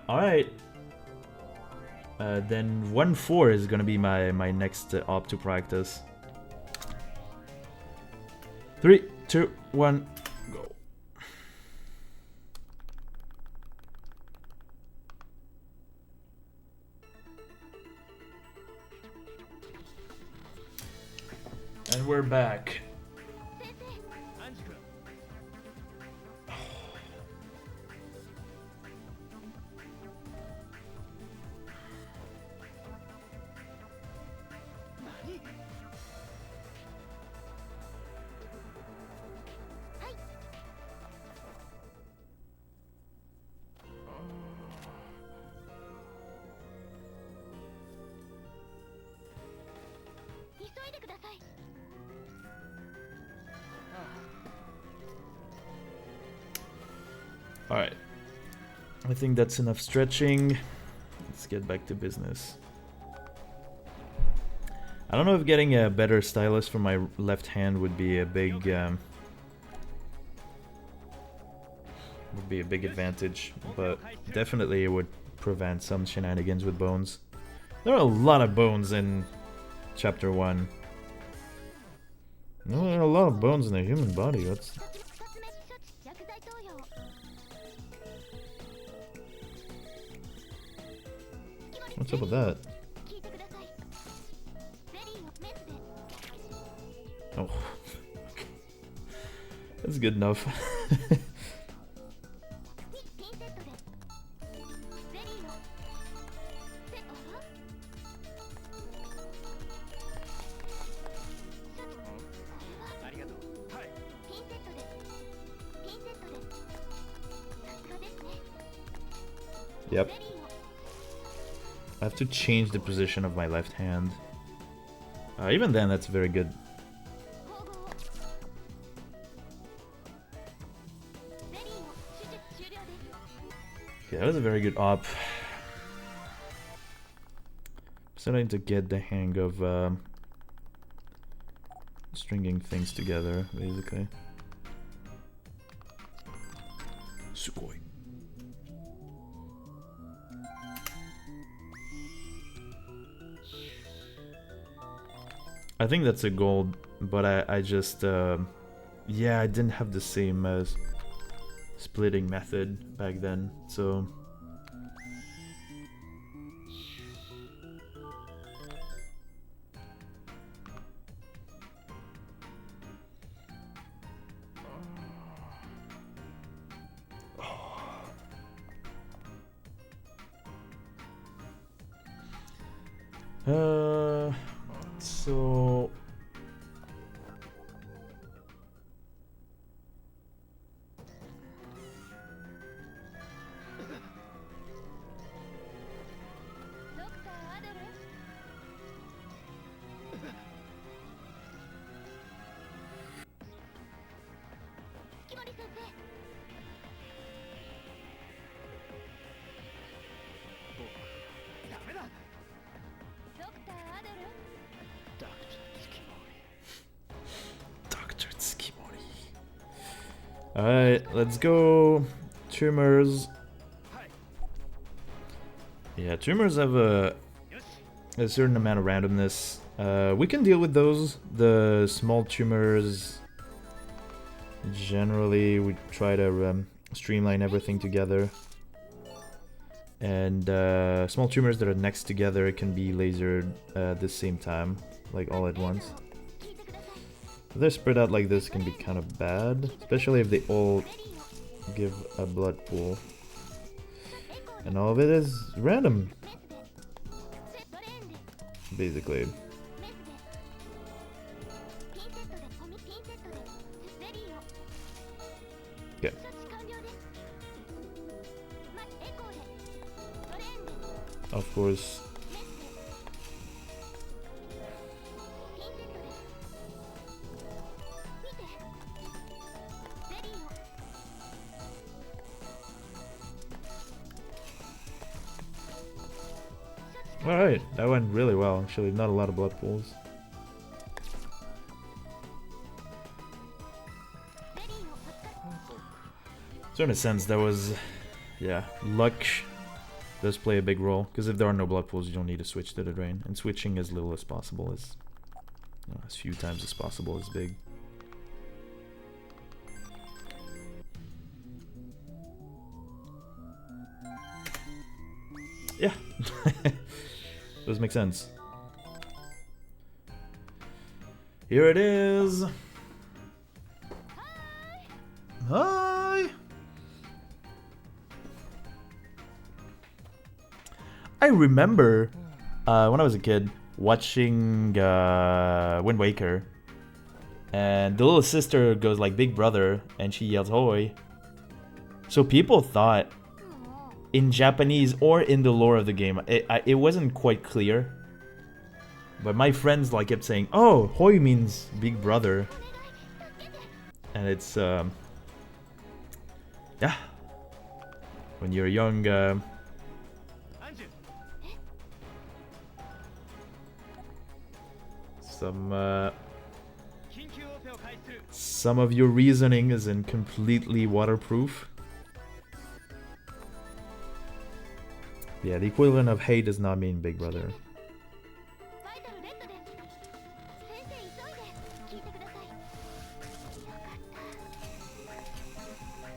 Alright. Then 1-4 is gonna be my next op to practice. 3, 2, 1, go. And we're back. Alright. I think that's enough stretching. Let's get back to business. I don't know if getting a better stylus for my left hand would be a big advantage, but definitely it would prevent some shenanigans with bones. There are a lot of bones in chapter 1. No, there are a lot of bones in the human body. What's up with that? Oh, okay. That's good enough. Yep. I have to change the position of my left hand. Even then, that's very good. Yeah, that was a very good op. Starting to get the hang of stringing things together, basically. Sugoi. I think that's a gold, but I just, yeah, I didn't have the same splitting method back then, so... So... Alright, let's go. Tumors. Yeah, tumors have a certain amount of randomness. We can deal with those. The small tumors, generally, we try to streamline everything together. And small tumors that are next together can be lasered at the same time, like all at once. If they're spread out like this, can be kind of bad, especially if they all give a blood pool. And all of it is random, basically. Okay. Of course. Alright, that went really well, actually. Not a lot of blood pools. So in a sense, that was, yeah, luck does play a big role, because if there are no blood pools, you don't need to switch to the drain, and switching as little as possible is, you know, as few times as possible is big. Yeah, does make sense. Here it is. Hi. I remember when I was a kid watching Wind Waker, and the little sister goes like "Big Brother," and she yells "Hoy." So people thought, in Japanese or in the lore of the game, it wasn't quite clear. But my friends like kept saying, "Oh, Hoy means Big Brother," and it's yeah. When you're young. Some of your reasoning isn't completely waterproof. Yeah, the equivalent of hate does not mean Big Brother.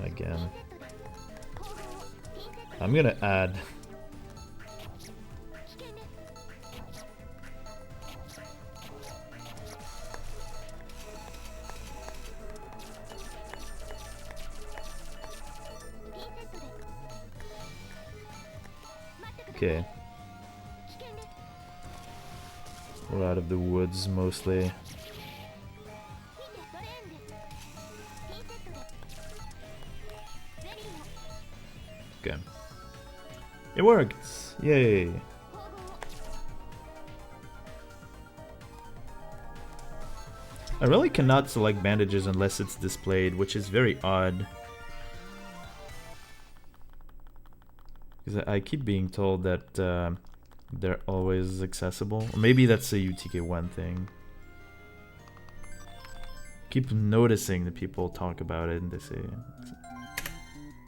Again. I'm gonna add. Okay. We're out of the woods mostly. Okay. It worked! Yay! I really cannot select bandages unless it's displayed, which is very odd. Because I keep being told that they're always accessible. Or maybe that's a UTK1 thing. Keep noticing that people talk about it and they say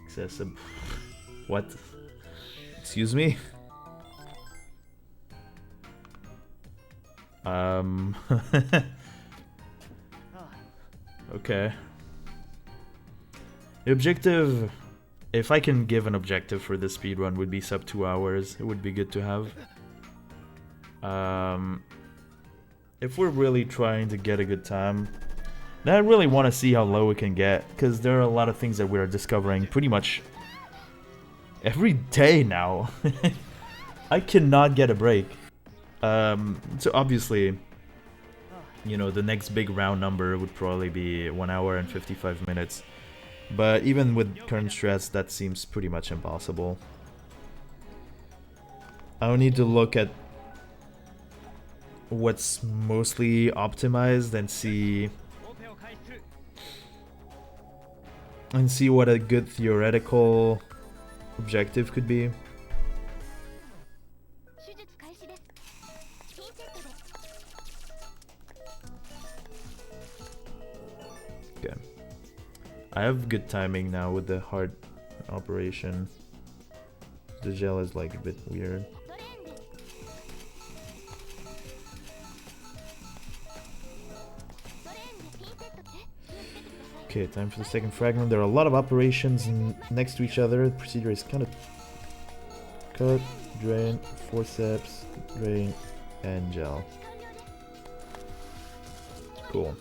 accessible. What? Excuse me? Okay. The objective, if I can give an objective for this speedrun, would be sub 2 hours. It would be good to have. If we're really trying to get a good time, then I really want to see how low we can get, because there are a lot of things that we're discovering pretty much every day now. I cannot get a break. So obviously, you know, the next big round number would probably be 1 hour and 55 minutes. But even with current stress, that seems pretty much impossible. I'll need to look at what's mostly optimized and see what a good theoretical objective could be. Okay. I have good timing now with the heart operation. The gel is like a bit weird. Okay, time for the second fragment. There are a lot of operations next to each other. The procedure is kind of cut, drain, forceps, drain, and gel. Cool.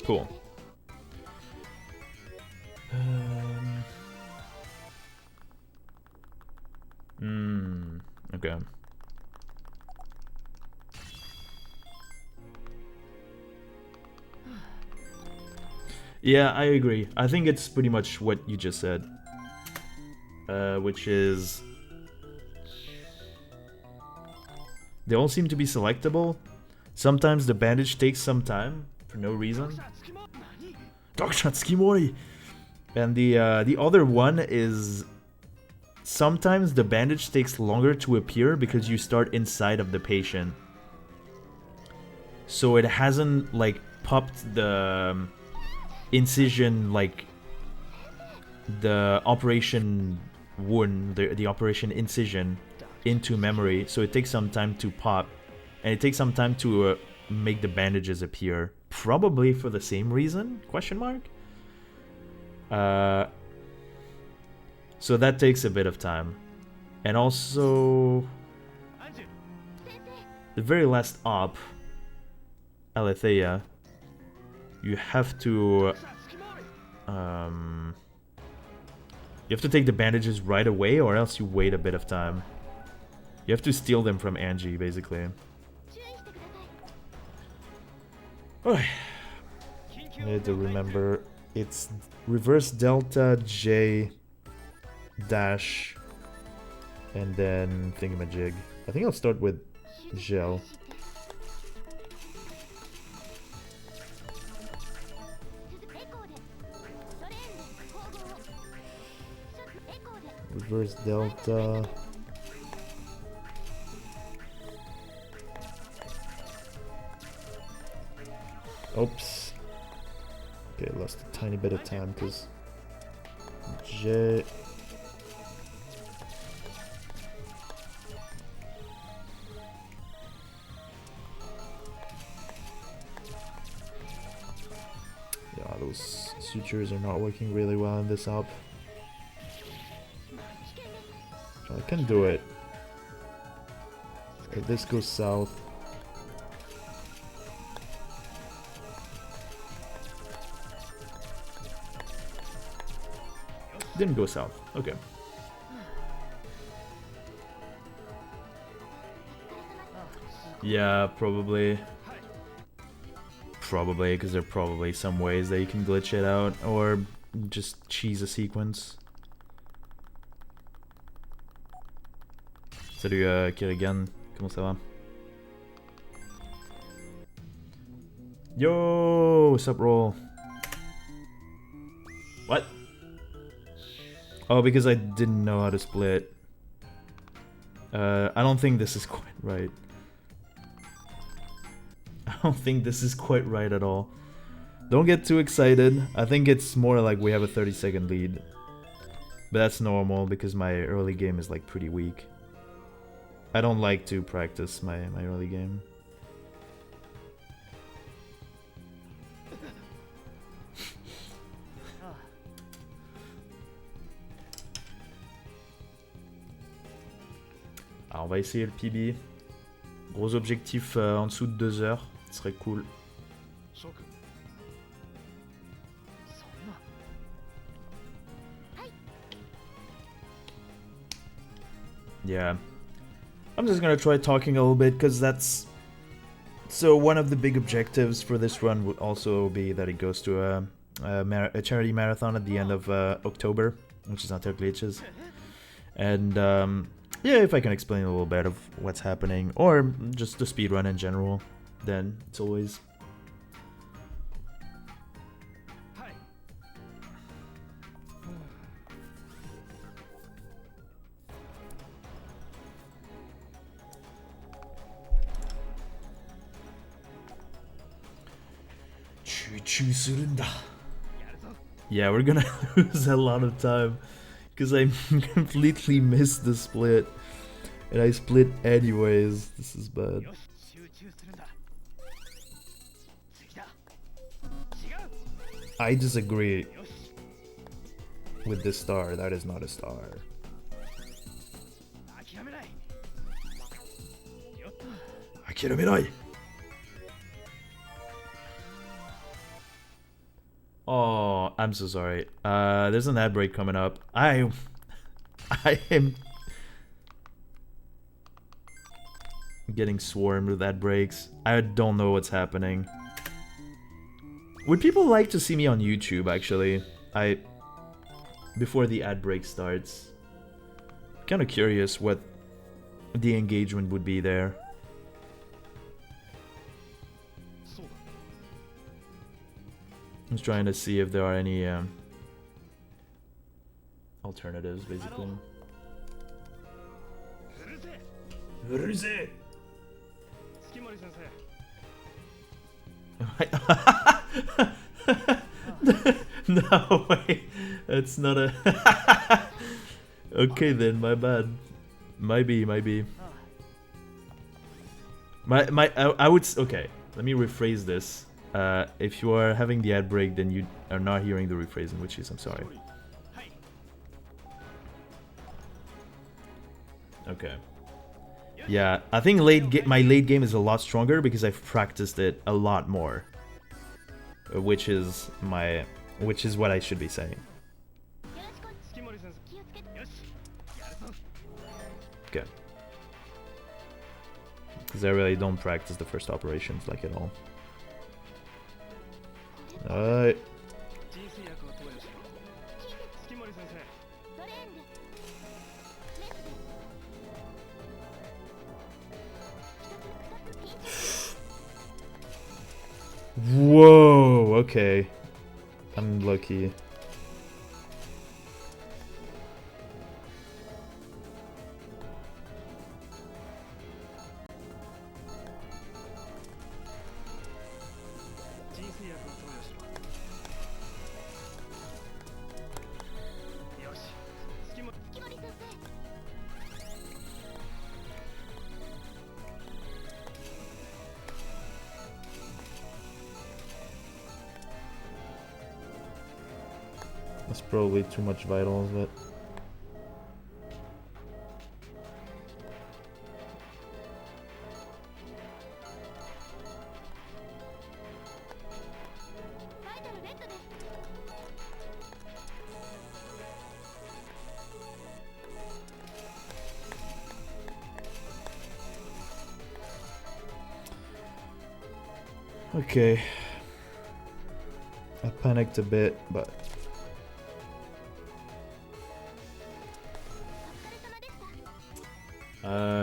Cool. Okay. Yeah, I agree. I think it's pretty much what you just said. Which is... they all seem to be selectable. Sometimes the bandage takes some time, for no reason. Dogshot Tsukimori! And the other one is... sometimes the bandage takes longer to appear because you start inside of the patient. So it hasn't, like, popped the incision, like the operation wound, the operation incision into memory, so it takes some time to pop, and it takes some time to make the bandages appear. Probably for the same reason? Question mark. So that takes a bit of time, and also the very last op, Alethea, you have to take the bandages right away, or else you wait a bit of time. You have to steal them from Angie, basically. I need to remember, it's reverse delta J dash and then thingamajig. I think I'll start with gel. Reverse delta. Oops. Okay, lost a tiny bit of time because J. Yeah, those sutures are not working really well in this op. I can do it. If this goes south. Didn't go south. Okay. Yeah, probably. Probably, because there are probably some ways that you can glitch it out, or just cheese a sequence. Salut Kirigan, comment ça va? Yo, what's up, roll? What? Oh, because I didn't know how to split. I don't think this is quite right. I don't think this is quite right at all. Don't get too excited. I think it's more like we have a 30-second lead. But that's normal because my early game is like pretty weak. I don't like to practice my early game. Alors on va essayer le PB. Gros objectif en dessous de 2 heures, ce serait cool. Yeah. I'm just gonna try talking a little bit because that's... So one of the big objectives for this run would also be that it goes to a charity marathon at the end of October, which is Interglitches. And yeah, if I can explain a little bit of what's happening, or just the speedrun in general, then it's always... Yeah, we're gonna lose a lot of time because I completely missed the split, and I split anyways. This is bad. I disagree with this star. That is not a star. Akiramerai. Oh, I'm so sorry. There's an ad break coming up. I am getting swarmed with ad breaks. I don't know what's happening. Would people like to see me on YouTube, actually? Before the ad break starts. Kind of curious what the engagement would be there. I'm just trying to see if there are any alternatives, basically. No, wait. It's not a... Okay then, my bad. Might be. I would... Okay, let me rephrase this. If you are having the ad break, then you are not hearing the rephrasing, which is, I'm sorry. Okay. Yeah, I think my late game is a lot stronger because I've practiced it a lot more. Which is what I should be saying. Okay. Because I really don't practice the first operations like at all. Alright. Whoa, okay. I'm lucky. That's probably too much vitals, but... Okay. I panicked a bit, but...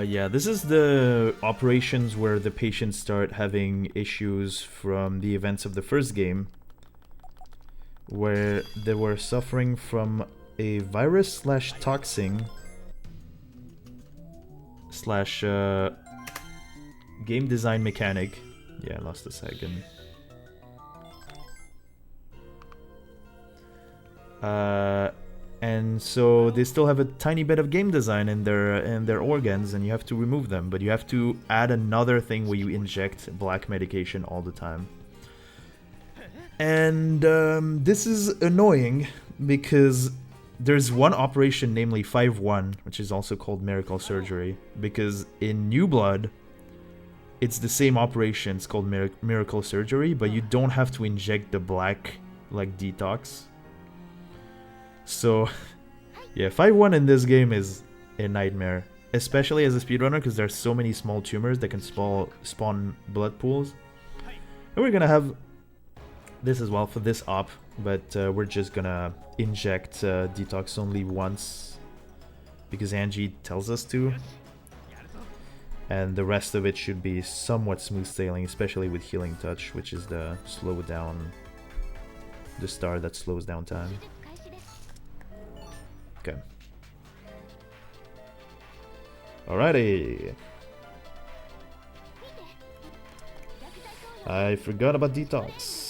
yeah, this is the operations where the patients start having issues from the events of the first game, where they were suffering from a virus slash toxin slash game design mechanic. Yeah, I lost a second. And so they still have a tiny bit of game design in their organs, and you have to remove them. But you have to add another thing where you inject black medication all the time. And this is annoying because there's one operation, namely 5-1, which is also called miracle surgery. Because in New Blood, it's the same operation. It's called miracle surgery, but you don't have to inject the black like detox. So, yeah, 5-1 in this game is a nightmare. Especially as a speedrunner, because there's so many small tumors that can spawn blood pools. And we're gonna have this as well for this op, but we're just gonna inject detox only once. Because Angie tells us to. And the rest of it should be somewhat smooth sailing, especially with Healing Touch, which is the star that slows down time. Okay. Alrighty. I forgot about detox.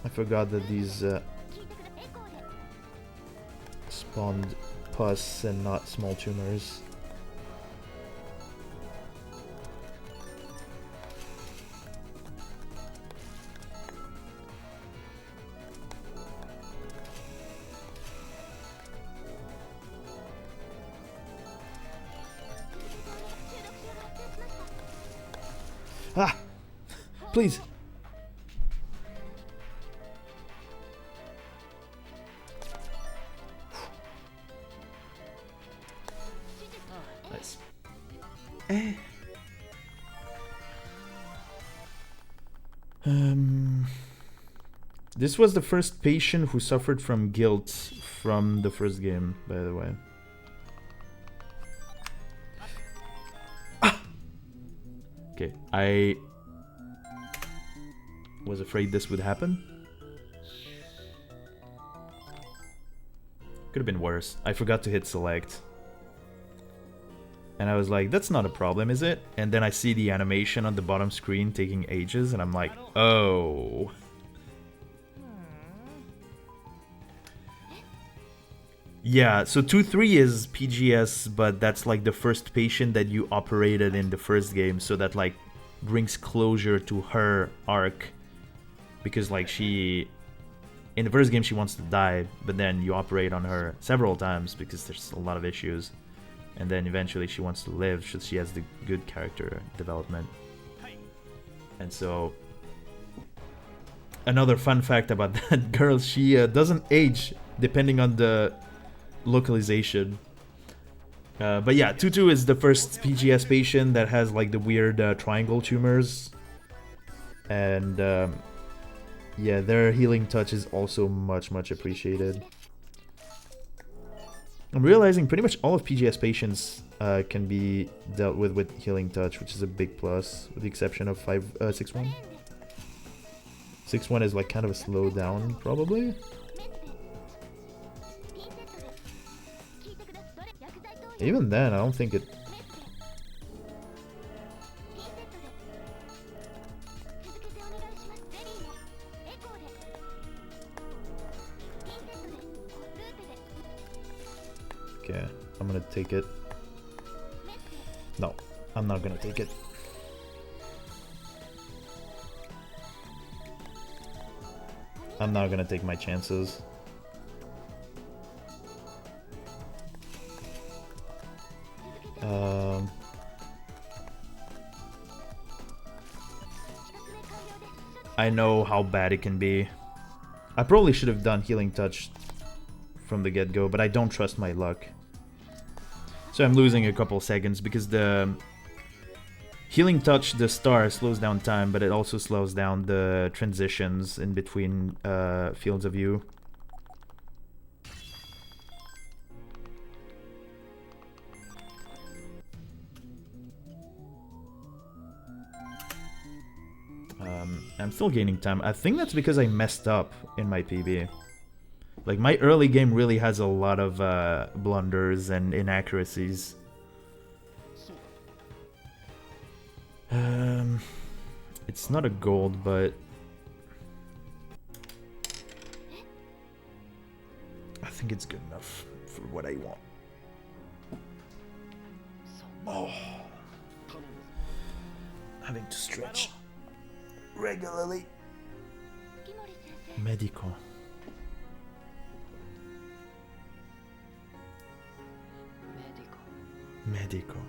I forgot that these spawned pus and not small tumors. Ah! Please! Nice. This was the first patient who suffered from guilt from the first game, by the way. Okay, I was afraid this would happen. Could have been worse. I forgot to hit select. And I was like, that's not a problem, is it? And then I see the animation on the bottom screen taking ages, and I'm like, oh. Yeah, so 2-3 is PGS, but that's like the first patient that you operated in the first game, so that like brings closure to her arc. Because like she... In the first game she wants to die, but then you operate on her several times because there's a lot of issues. And then eventually she wants to live, so she has the good character development. And so... Another fun fact about that girl, she doesn't age depending on the localization. But yeah, Tutu is the first PGS patient that has like the weird triangle tumors. And yeah, their healing touch is also much appreciated. I'm realizing pretty much all of PGS patients can be dealt with healing touch, which is a big plus, with the exception of 6-1. 6-1 is like kind of a slow down, probably. Even then, I don't think it... Okay, I'm gonna take it. No, I'm not gonna take it. I'm not gonna take my chances. I know how bad it can be. I probably should have done healing touch from the get-go, but I don't trust my luck. So I'm losing a couple seconds because the healing touch, the star, slows down time, but it also slows down the transitions in between fields of view. I'm still gaining time. I think that's because I messed up in my PB. Like, my early game really has a lot of blunders and inaccuracies. It's not a gold, but... I think it's good enough for what I want. Oh. Having to stretch regularly. Medical. Medical.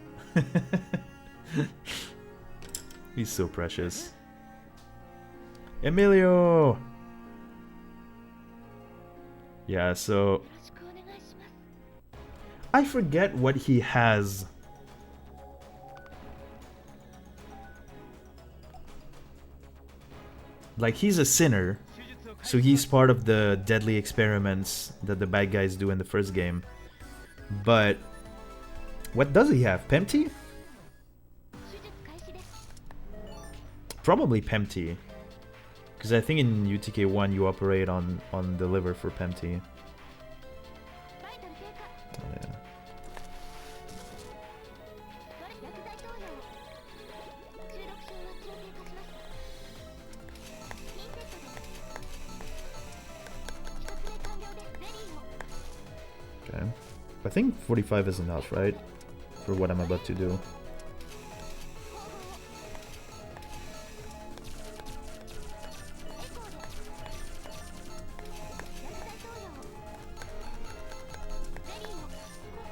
He's so precious. Emilio! Yeah, so... I forget what he has. Like, he's a sinner, so he's part of the deadly experiments that the bad guys do in the first game. But what does he have? Pempty? Probably Pempty. Because I think in UTK1 you operate on the liver for Pempty. Oh, yeah. Okay. I think 45 is enough, right? For what I'm about to do.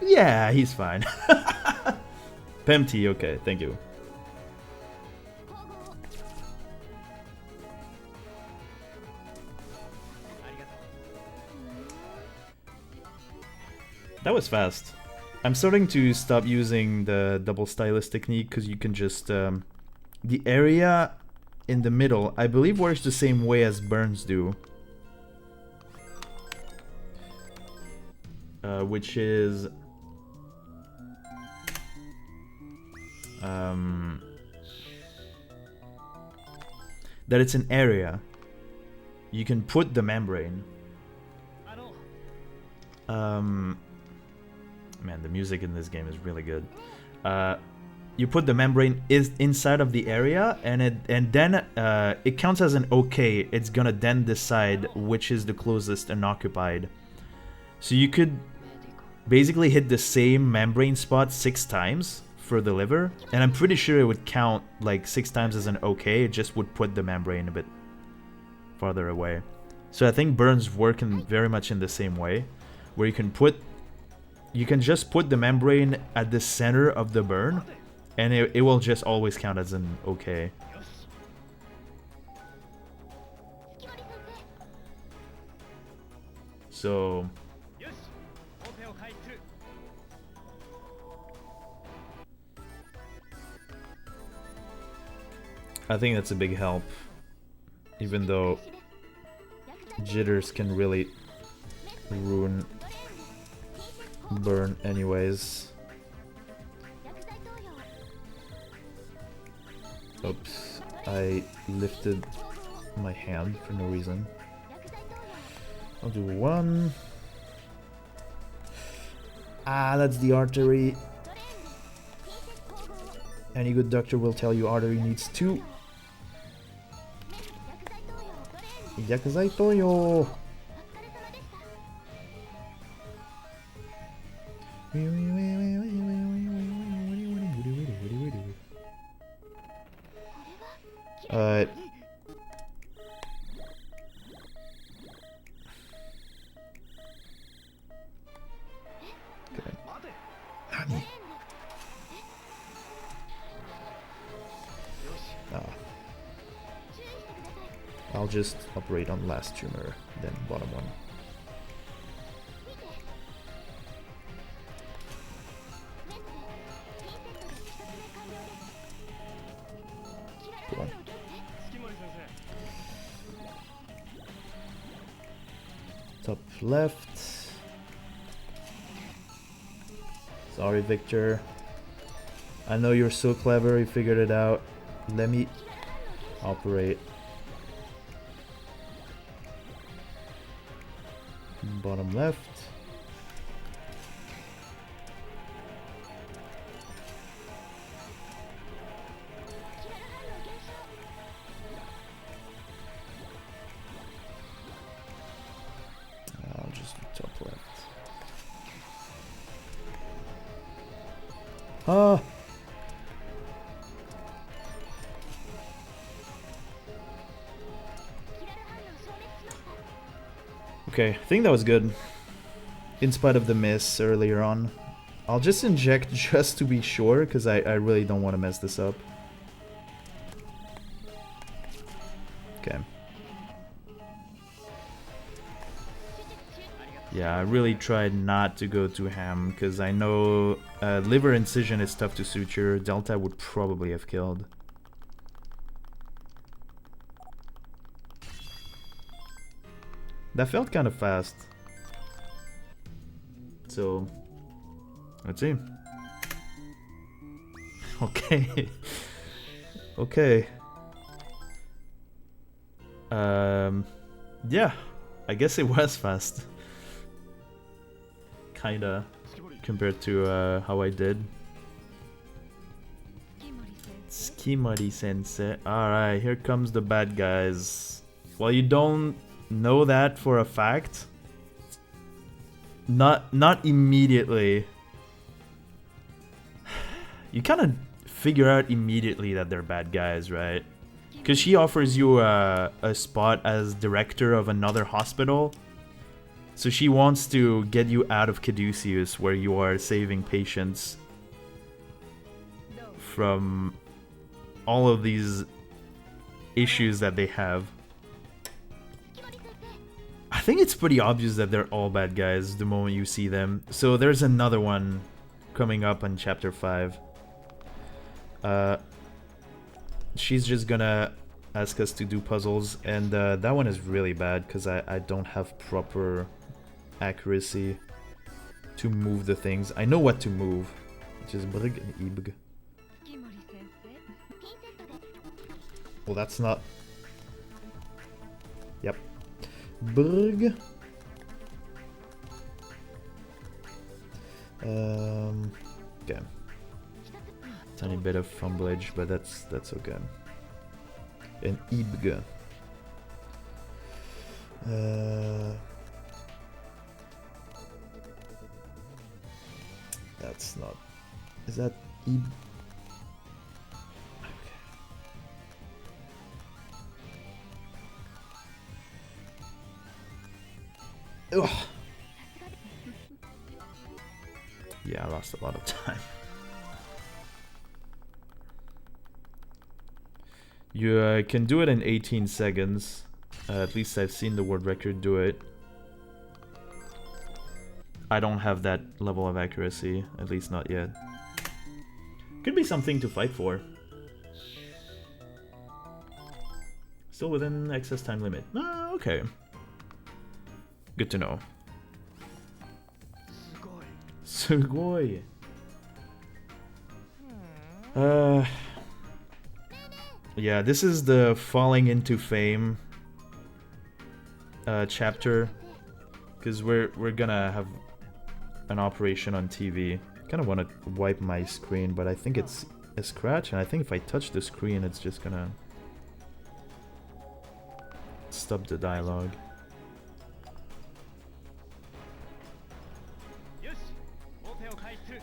Yeah, he's fine. Pempty, okay, thank you. That was fast. I'm starting to stop using the double stylus technique because you can just... the area in the middle, I believe, works the same way as burns do. Which is... that it's an area, you can put the membrane. Man, the music in this game is really good. You put the membrane inside of the area, and then it counts as an OK. It's gonna then decide which is the closest and occupied. So you could basically hit the same membrane spot 6 times for the liver, and I'm pretty sure it would count like 6 times as an OK. It just would put the membrane a bit farther away. So I think burns work very much in the same way, where you can just put the membrane at the center of the burn, and it will just always count as an OK. So I think that's a big help, even though jitters can really ruin burn anyways. Oops, I lifted my hand for no reason. I'll do 1. Ah, that's the artery. Any good doctor will tell you artery needs 2. Yakuzai Toyo! Alright. Okay. I'll just operate on last tumor, then bottom one. Go on. Top left. Sorry, Victor. I know you're so clever, you figured it out. Let me operate. Bottom left. I'll just do top left. Ah! Okay, I think that was good. In spite of the miss earlier on. I'll just inject just to be sure, because I really don't want to mess this up. Okay. Yeah, I really tried not to go too ham, because I know liver incision is tough to suture. Delta would probably have killed. That felt kind of fast. So, let's see. Okay. Okay. Yeah, I guess it was fast. Kinda, compared to how I did. Skimari sensei. Alright, here comes the bad guys. Well, you don't know that for a fact. Not immediately. You kind of figure out immediately that they're bad guys, right? Because she offers you a spot as director of another hospital. So she wants to get you out of Caduceus, where you are saving patients from all of these issues that they have. I think it's pretty obvious that they're all bad guys the moment you see them. So there's another one coming up on chapter 5. She's just gonna ask us to do puzzles, and that one is really bad because I don't have proper accuracy to move the things. I know what to move, which is Brig and Ibg. Well, that's not Yep. Brg. Okay. Tiny bit of fumblage, but that's okay. And Ibg. That's not. Is that Ib? Okay. Ugh. Yeah, I lost a lot of time. You can do it in 18 seconds. At least I've seen the world record do it. I don't have that level of accuracy, at least not yet. Could be something to fight for. Still within excess time limit. Ah, okay. Good to know. Sugoi. Yeah, this is the falling into fame chapter, because we're gonna have an operation on TV. Kind of want to wipe my screen, but I think it's a scratch, and I think if I touch the screen, it's just gonna stop the dialogue.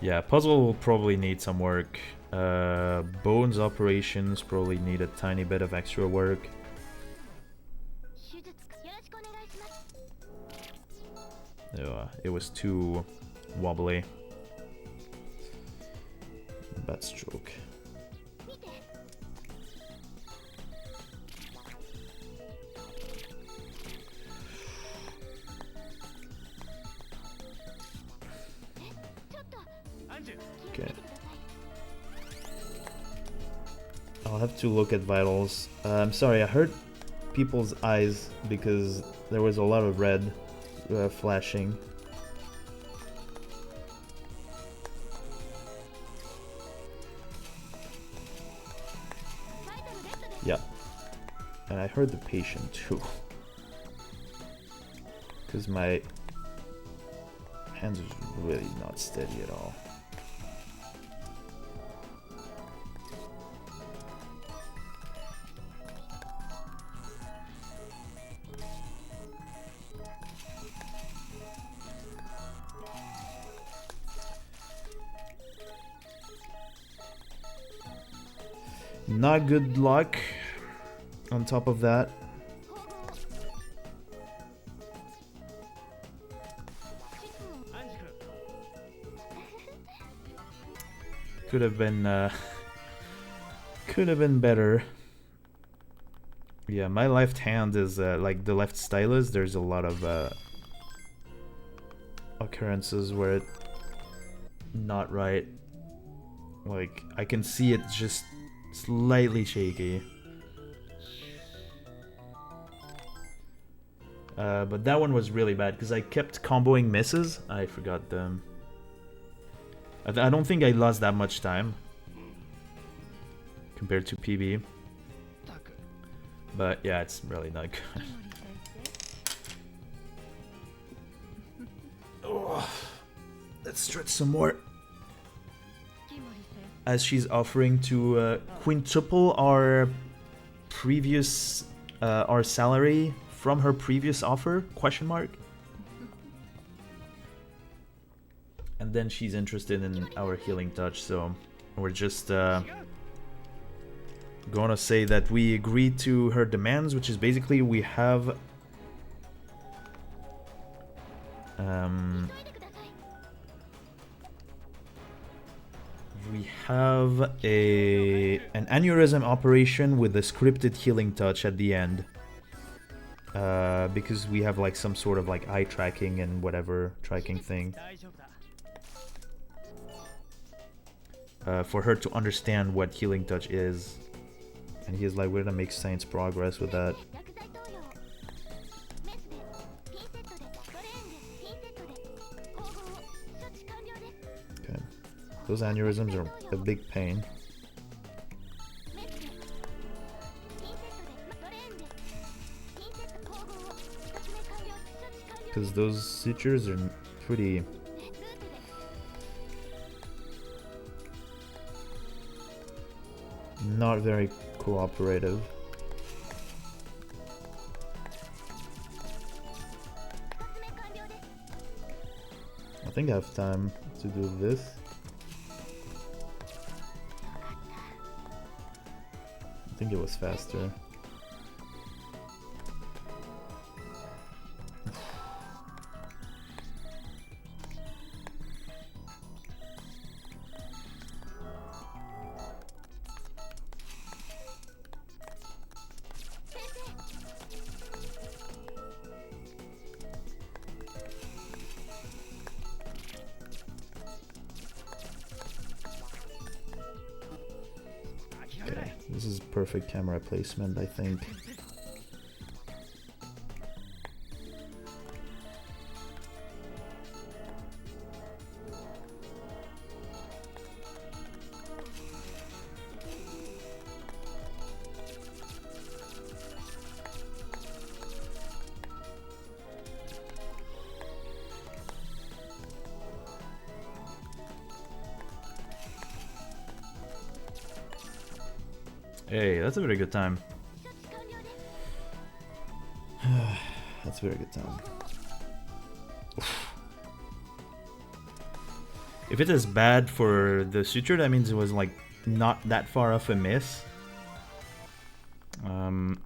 Yeah, puzzle will probably need some work. Bones operations probably need a tiny bit of extra work. It was too wobbly. Bad stroke. Okay. I'll have to look at vitals. I'm sorry, I hurt people's eyes because there was a lot of red flashing. Yeah. And I heard the patient too. Because my hands are really not steady at all. Not good luck on top of that. Could have been better. Yeah, my left hand is like the left stylus. There's a lot of occurrences where it's not right. Like I can see it just slightly shaky. But that one was really bad because I kept comboing misses. I forgot them. I don't think I lost that much time compared to PB. But yeah, it's really not good. Oh, let's stretch some more. As she's offering to quintuple our previous our salary from her previous offer? Question mark. And then she's interested in our healing touch, so we're just gonna say that we agreed to her demands, which is basically we have an aneurysm operation with a scripted healing touch at the end, because we have like some sort of like eye tracking and whatever tracking thing. For her to understand what healing touch is, and he's like, we're gonna make science progress with that. Okay, those aneurysms are a big pain. because those sutures are pretty... not very cooperative. I think I have time to do this. I think it was faster. This is perfect camera placement, I think. Hey, that's a very good time. That's a very good time. If it is bad for the suture, that means it was like not that far off a miss. And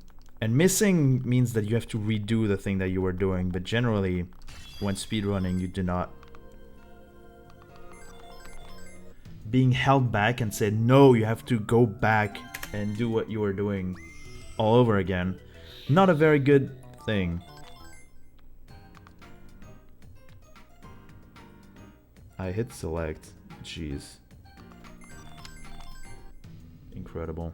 missing means that you have to redo the thing that you were doing, but generally, when speedrunning, you do not. Being held back and said, no, you have to go back and do what you were doing all over again. Not a very good thing. I hit select. Jeez. Incredible.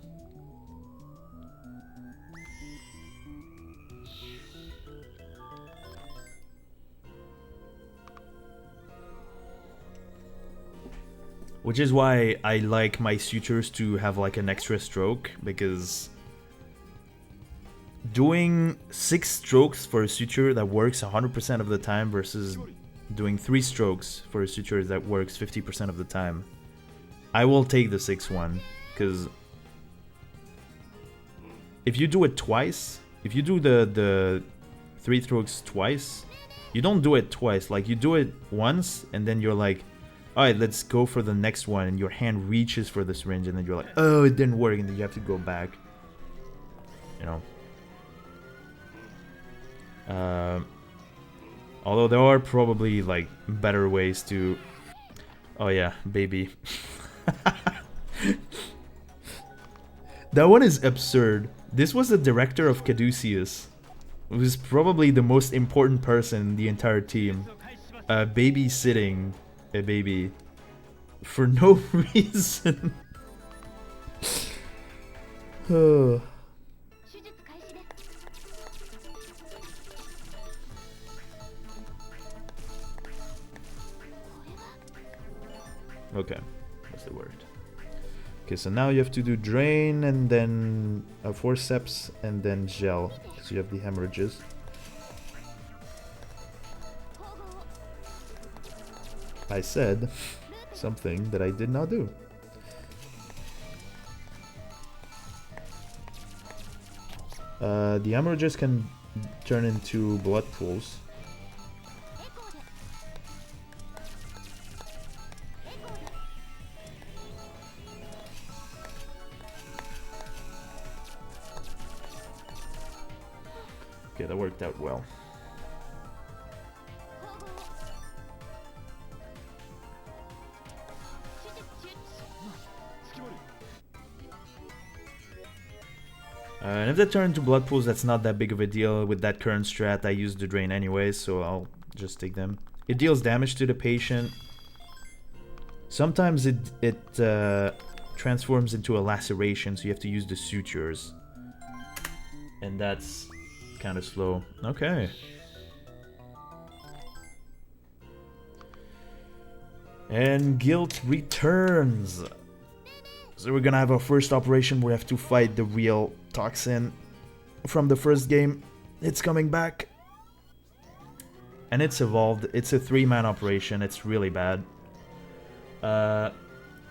Which is why I like my sutures to have like an extra stroke, because doing 6 strokes for a suture that works 100% of the time versus doing 3 strokes for a suture that works 50% of the time, I will take the 6th one, because if you do it twice, if you do the 3 strokes twice, you don't do it twice, like you do it once and then you're like, alright, let's go for the next one, and your hand reaches for the syringe and then you're like, oh, it didn't work, and then you have to go back. You know. Although there are probably like better ways to... Oh yeah, baby. That one is absurd. This was the director of Caduceus, who's probably the most important person in the entire team. Babysitting a baby for no reason. Okay, that's the word. Okay, so now you have to do drain and then forceps and then gel, because you have the hemorrhages. I said something that I did not do. The hemorrhages can turn into blood pools. Okay, that worked out well. And if they turn into blood pools, that's not that big of a deal. With that current strat, I use the drain anyway, so I'll just take them. It deals damage to the patient. Sometimes it transforms into a laceration, so you have to use the sutures. And that's kind of slow. Okay. And guilt returns. So we're gonna have our first operation. We have to fight the real toxin from the first game. It's coming back. And it's evolved. It's a 3-man operation. It's really bad. I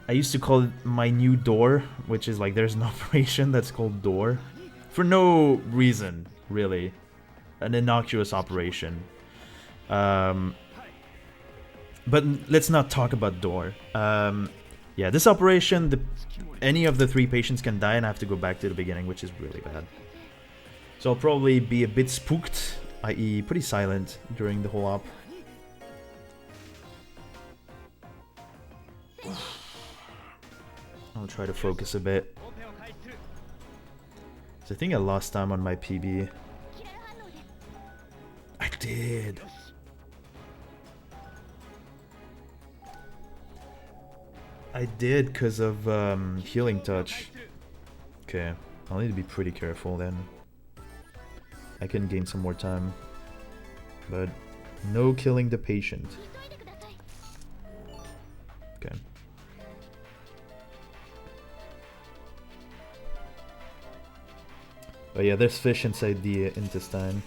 used to call it my new door, which is like there's an operation that's called door. For no reason, really. An innocuous operation. But let's not talk about door. Yeah, this operation, any of the 3 patients can die and I have to go back to the beginning, which is really bad. So I'll probably be a bit spooked, i.e. pretty silent during the whole op. I'll try to focus a bit. So I think I lost time on my PB. I did. I did because of healing touch. Okay, I'll need to be pretty careful then. I can gain some more time. But no killing the patient. Okay. Oh yeah, there's fish inside the intestine.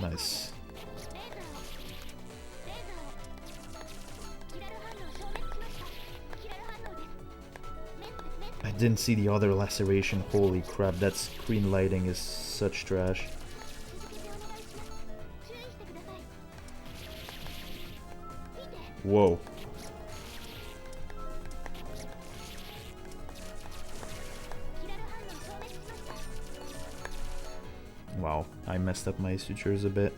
Nice. I didn't see the other laceration. Holy crap, that screen lighting is such trash. Whoa. Wow, I messed up my sutures a bit.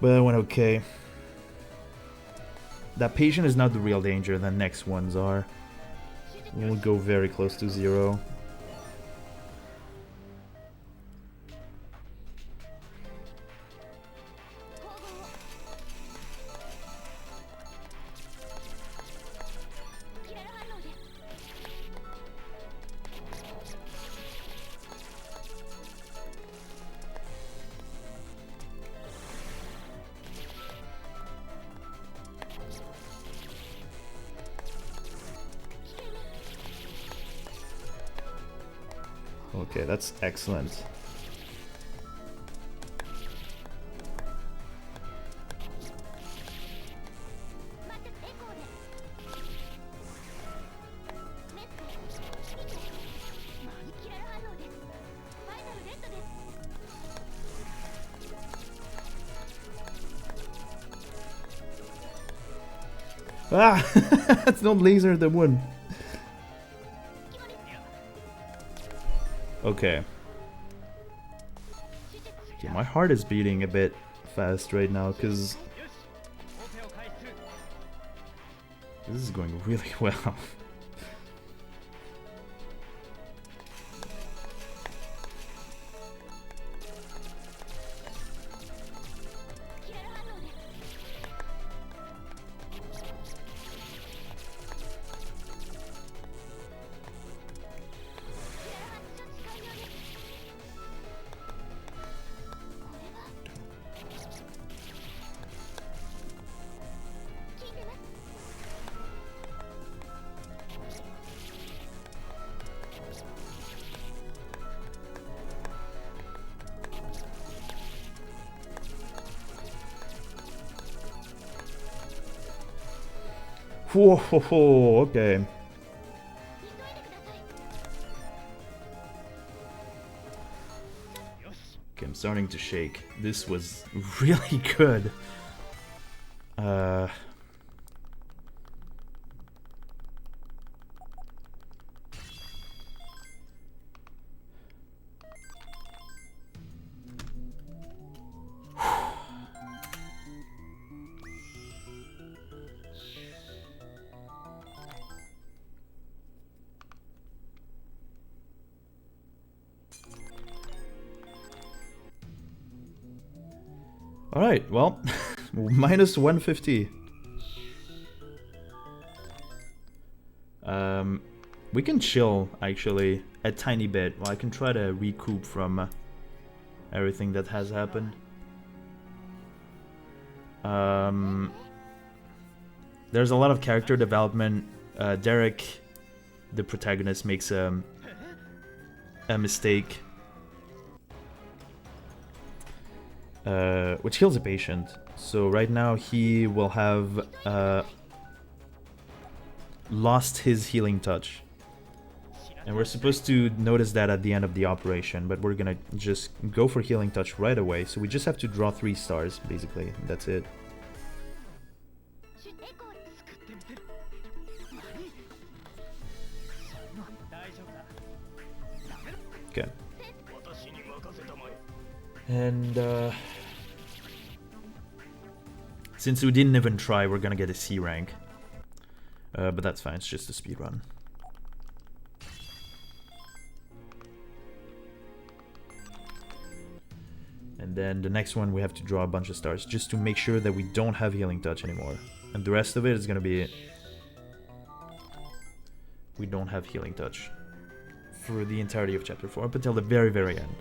But that went okay. That patient is not the real danger, the next ones are. We'll go very close to 0. Okay, that's excellent. Ah! That's not laser the one. Okay. Yeah, my heart is beating a bit fast right now because this is going really well. Whoa, okay. Okay, I'm starting to shake. This was really good. Alright, well, minus 150. We can chill, actually, a tiny bit. Well, I can try to recoup from everything that has happened. There's a lot of character development. Derek the protagonist makes a mistake, which kills a patient. So right now he will have lost his healing touch. And we're supposed to notice that at the end of the operation, but we're gonna just go for healing touch right away. So we just have to draw 3 stars, basically. That's it. Okay. And since we didn't even try, we're gonna get a C rank. But that's fine, it's just a speed run. And then the next one we have to draw a bunch of stars just to make sure that we don't have healing touch anymore. And the rest of it is gonna be we don't have healing touch for the entirety of chapter 4 up until the very, very end.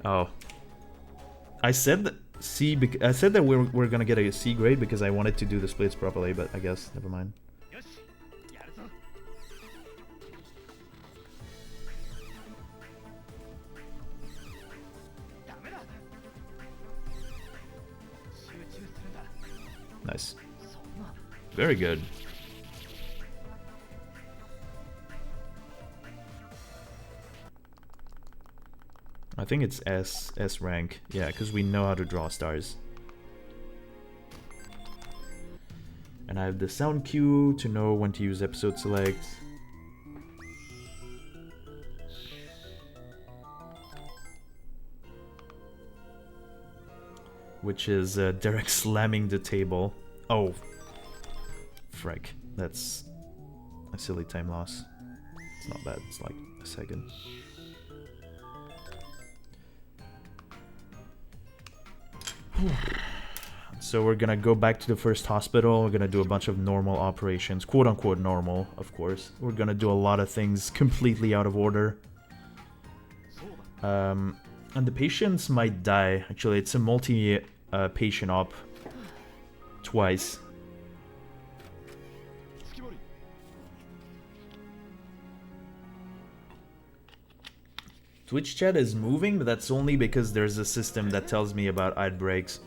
Oh, I said that C. I said that we're gonna get a C grade because I wanted to do the splits properly, but I guess never mind. Nice. Very good. I think it's S rank. Yeah, because we know how to draw stars. And I have the sound cue to know when to use episode select. Which is Derek slamming the table. Oh, frick. That's a silly time loss. It's not bad, it's like a second. So we're gonna go back to the first hospital. We're gonna do a bunch of normal operations, quote unquote normal, of course. We're gonna do a lot of things completely out of order. And the patients might die. Actually, it's a multi-patient op twice. Twitch chat is moving, but that's only because there's a system that tells me about ad breaks.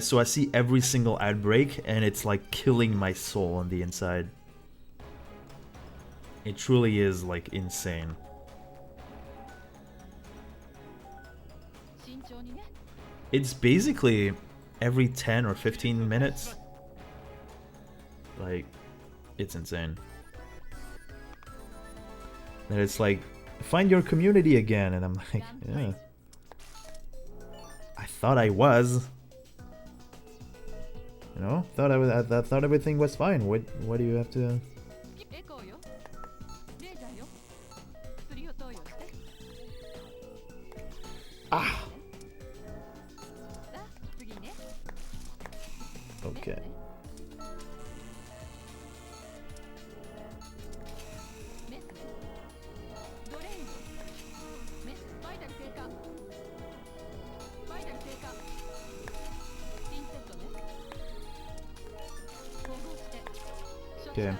So I see every single ad break, and it's like killing my soul on the inside. It truly is like insane. It's basically every 10 or 15 minutes. Like, it's insane. And it's like, find your community again, and I'm like, yeah. I thought I was. You know, I thought everything was fine. What do you have to? Ah. Okay. Okay.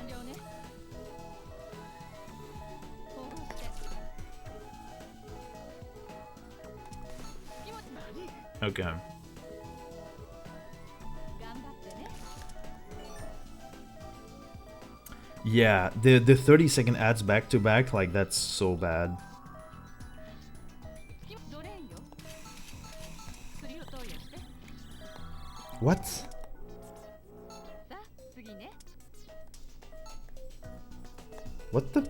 Okay. Yeah, the 30-second ads back to back, like that's so bad. What? What the?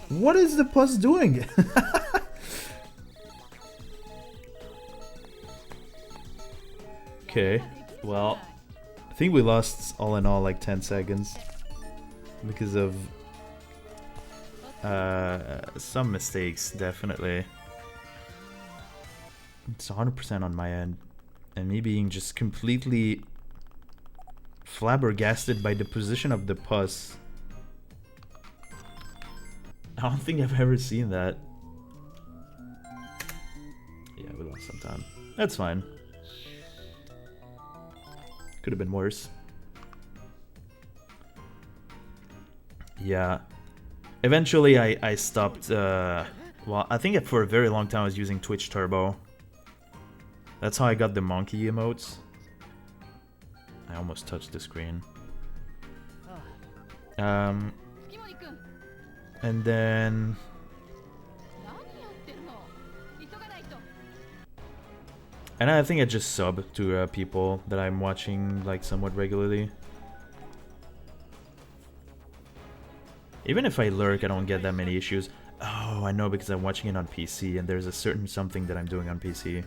What is the pus doing? Okay, well, I think we lost all in all like 10 seconds because of some mistakes, definitely. It's 100% on my end, and me being just completely flabbergasted by the position of the pus. I don't think I've ever seen that. Yeah, we lost some time. That's fine. Could have been worse. Yeah. Eventually I stopped, well, I think for a very long time I was using Twitch Turbo. That's how I got the monkey emotes. I almost touched the screen. And then... And I think I just sub to people that I'm watching like somewhat regularly. Even if I lurk, I don't get that many issues. Oh, I know, because I'm watching it on PC, and there's a certain something that I'm doing on PC.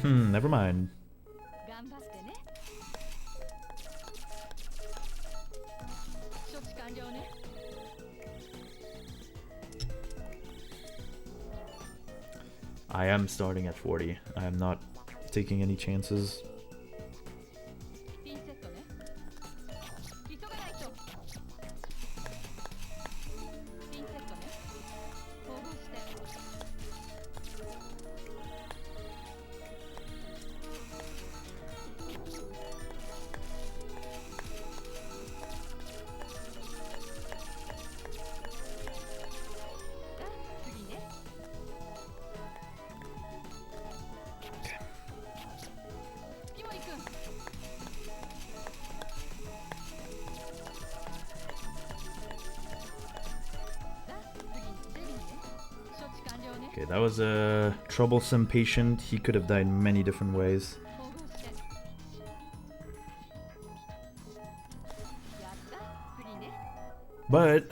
Never mind. I am starting at 40. I am not taking any chances. Okay, that was a troublesome patient. He could have died many different ways. But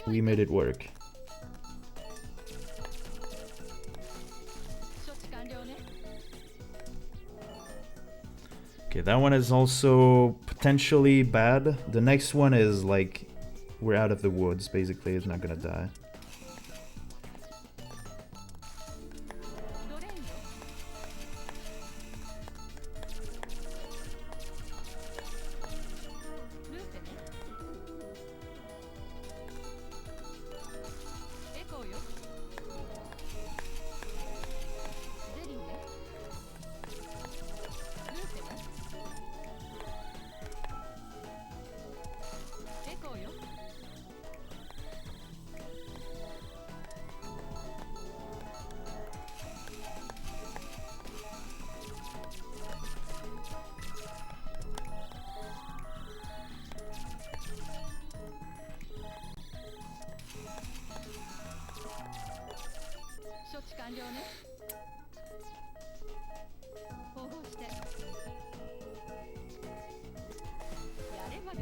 we made it work. Okay, that one is also potentially bad. The next one is like, we're out of the woods, basically. It's not gonna die.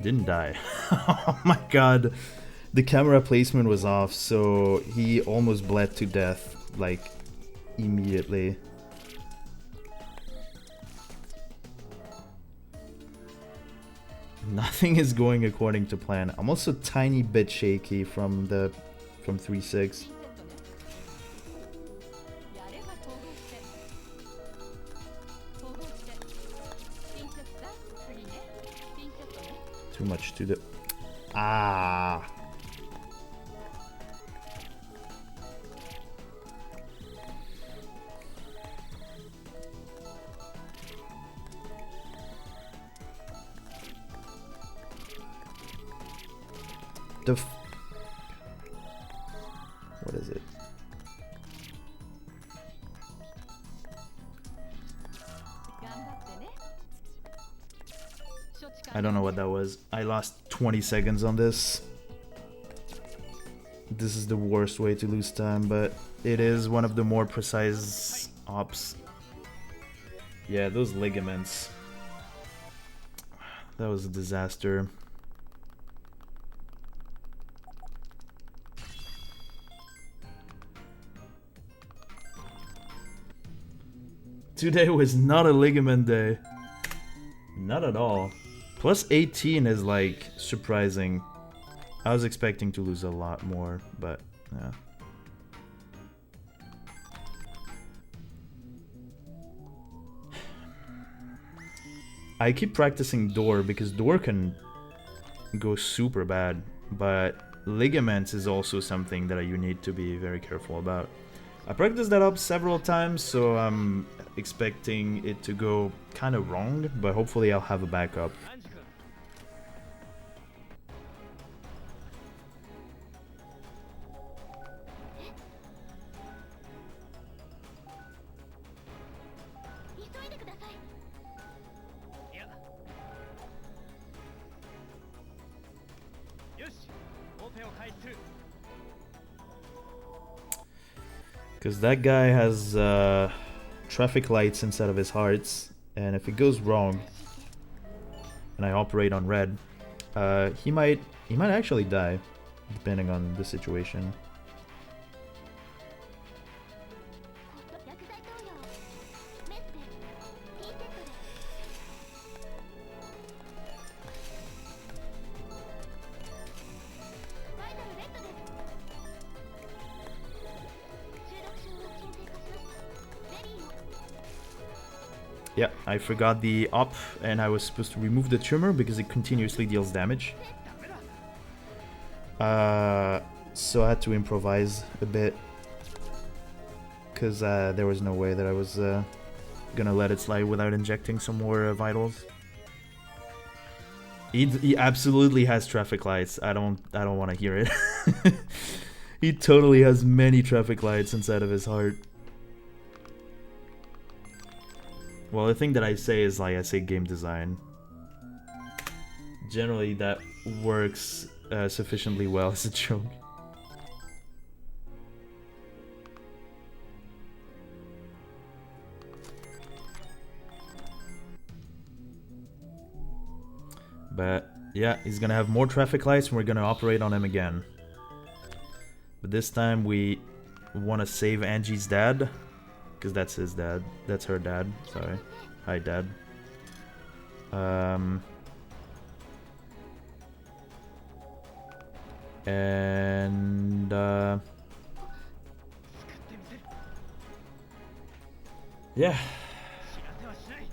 Didn't die. Oh my god. The camera placement was off, so he almost bled to death, like, immediately. Nothing is going according to plan. I'm also a tiny bit shaky from 3-6. Too much to the... Ah! The f... What is it? I don't know what that was. I lost 20 seconds on this. This is the worst way to lose time, but it is one of the more precise ops. Yeah, those ligaments. That was a disaster. Today was not a ligament day. Not at all. Plus 18 is like surprising. I was expecting to lose a lot more, but yeah. I keep practicing door because door can go super bad, but ligaments is also something that you need to be very careful about. I practiced that up several times, so I'm expecting it to go kind of wrong, but hopefully I'll have a backup. Because that guy has traffic lights instead of his hearts, and if it goes wrong, and I operate on red, he might actually die, depending on the situation. Yeah, I forgot the op, and I was supposed to remove the tumor because it continuously deals damage. So I had to improvise a bit, because there was no way that I was gonna let it slide without injecting some more vitals. He absolutely has traffic lights. I don't want to hear it. He totally has many traffic lights inside of his heart. Well, the thing that I say is, like, I say game design. Generally, that works sufficiently well as a joke. But yeah, he's gonna have more traffic lights and we're gonna operate on him again. But this time we want to save Angie's dad, because that's his dad. That's her dad. Sorry. Hi, Dad. And yeah,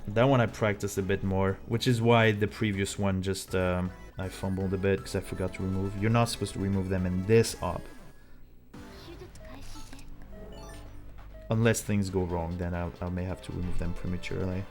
that one I practiced a bit more, which is why the previous one just I fumbled a bit because I forgot to remove. You're not supposed to remove them in this op. Unless things go wrong, then I may have to remove them prematurely.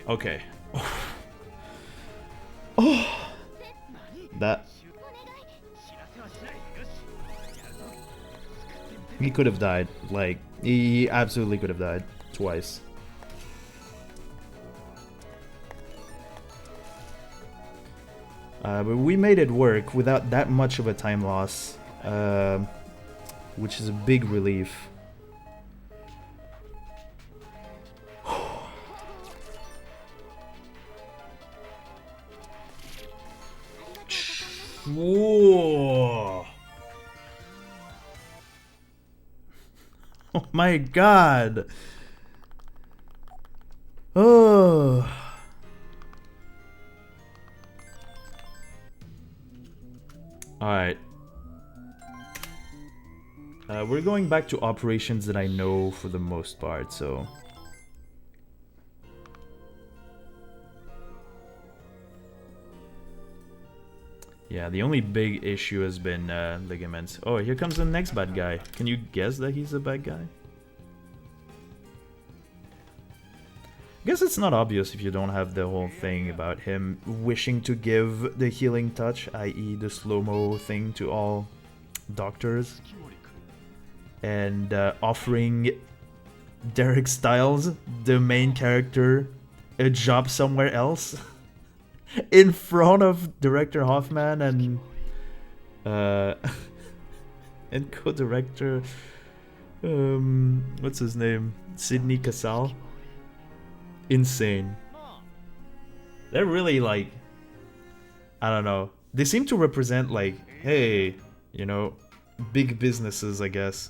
Okay. Oh, that he could have died. Like, he absolutely could have died twice. But we made it work without that much of a time loss, which is a big relief. Whoa. Oh my god. Oh. Alright. We're going back to operations that I know for the most part, so... Yeah, the only big issue has been ligaments. Oh, here comes the next bad guy. Can you guess that he's a bad guy? I guess it's not obvious if you don't have the whole thing about him wishing to give the healing touch, i.e. the slow-mo thing to all doctors. And offering Derek Styles, the main character, a job somewhere else. In front of director Hoffman and co-director what's his name, Sidney Casal. Insane. They're really, like, I don't know, They seem to represent like, hey, you know, big businesses, I guess.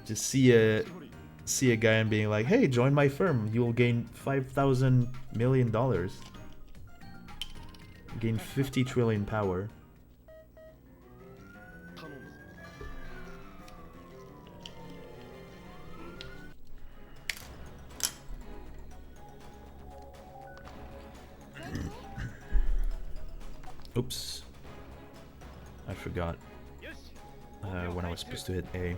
Just see a guy and being like, hey, join my firm. You'll gain $5,000 million. Gain 50 trillion power. Oops. I forgot when I was supposed to hit A.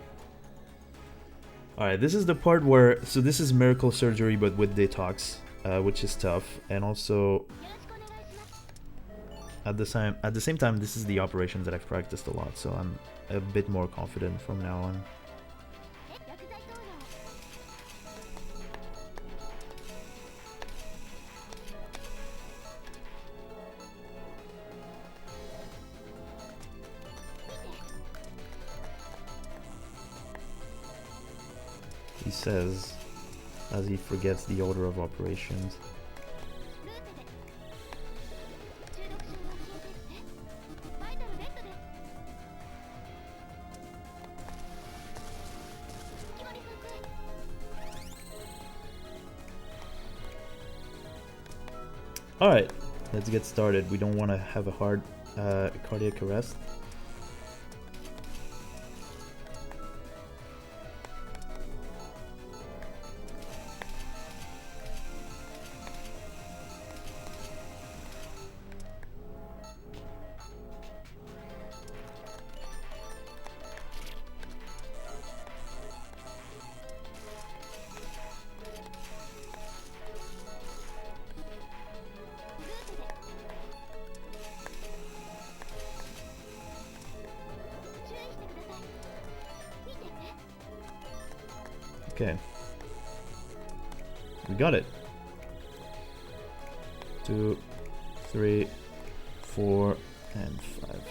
Alright, this is the part where... So this is miracle surgery but with detox, which is tough. And also... At the same time, this is the operation that I've practiced a lot, so I'm a bit more confident from now on. He says, as he forgets the order of operations. Alright, let's get started. We don't want to have a hard cardiac arrest. Okay. We got it. 2, 3, 4, and 5.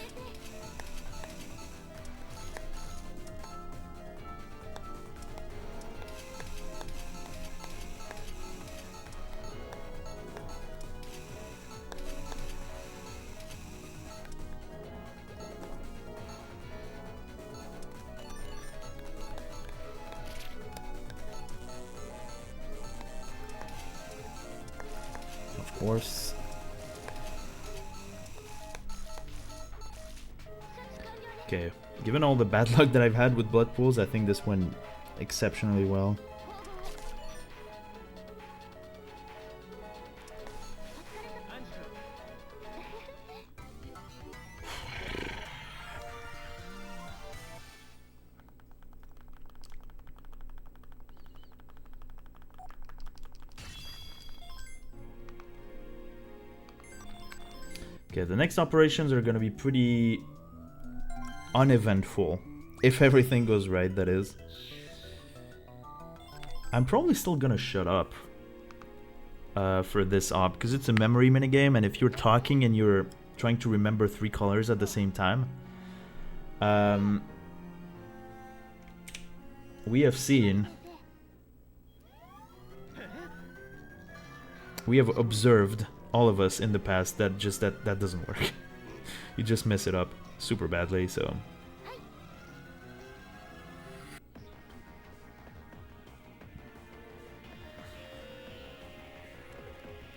Of course. Okay, given all the bad luck that I've had with blood pools, I think this went exceptionally well. Okay, the next operations are gonna be pretty uneventful. If everything goes right, that is. I'm probably still gonna shut up for this op, because it's a memory minigame, and if you're talking and you're trying to remember 3 colors at the same time, we have seen... We have observed, all of us in the past, that just that doesn't work. You just mess it up super badly, so...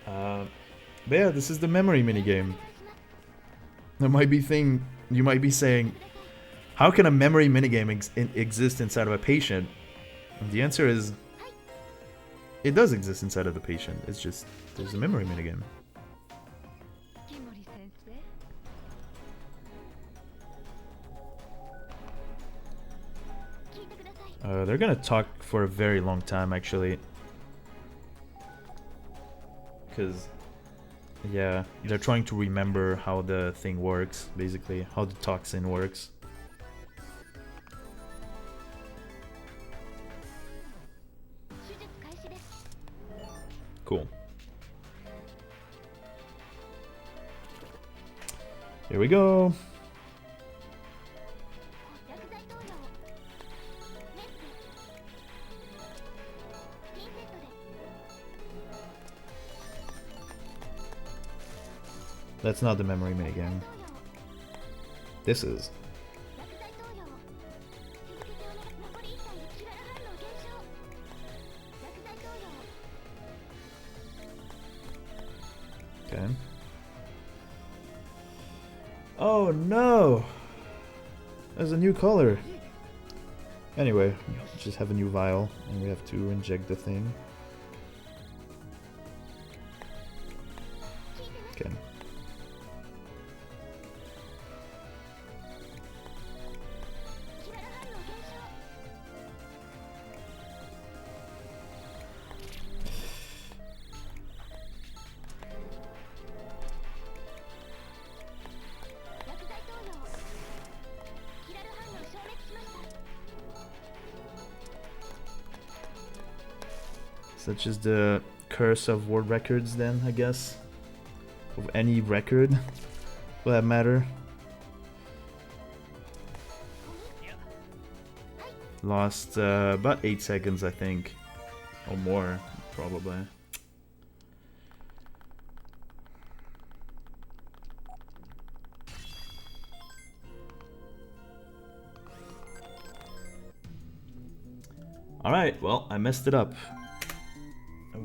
But yeah, this is the memory minigame. You might be saying, how can a memory minigame exist inside of a patient? And the answer is, it does exist inside of the patient. It's just, there's a memory minigame. They're gonna talk for a very long time, actually. Because, yeah, they're trying to remember how the thing works, basically. How the toxin works. Cool. Here we go. That's not the memory minigame. This is. Okay. Oh no! There's a new color! Anyway, just have a new vial, and we have to inject the thing. Okay. Such as the curse of world records then, I guess. Of any record, for that matter. Lost about 8 seconds, I think. Or more, probably. Alright, well, I messed it up.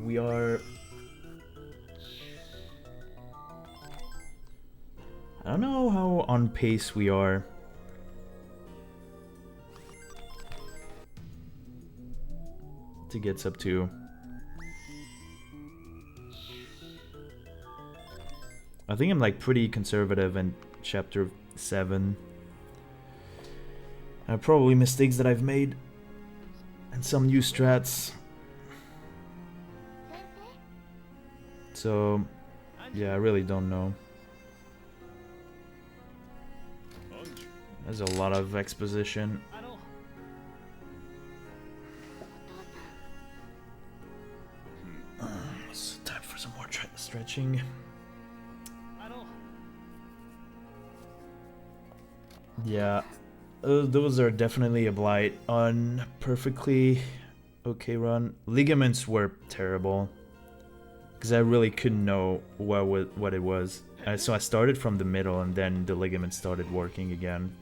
We are... I don't know how on pace we are. To get up to. I think I'm like pretty conservative in chapter 7. Probably mistakes that I've made. And some new strats. So, yeah, I really don't know. There's a lot of exposition. It's time for some more stretching. Yeah, those are definitely a blight on perfectly okay run. Ligaments were terrible. Because I really couldn't know what it was. So I started from the middle and then the ligament started working again.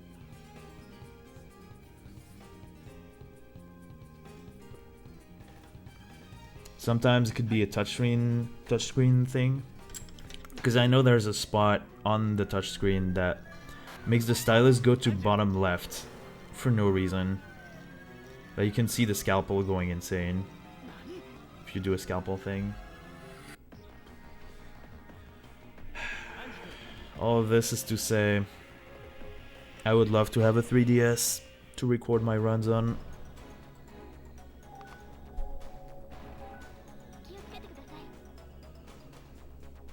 Sometimes it could be a touchscreen thing. Because I know there's a spot on the touchscreen that makes the stylus go to bottom left for no reason. But you can see the scalpel going insane if you do a scalpel thing. All of this is to say, I would love to have a 3DS to record my runs on.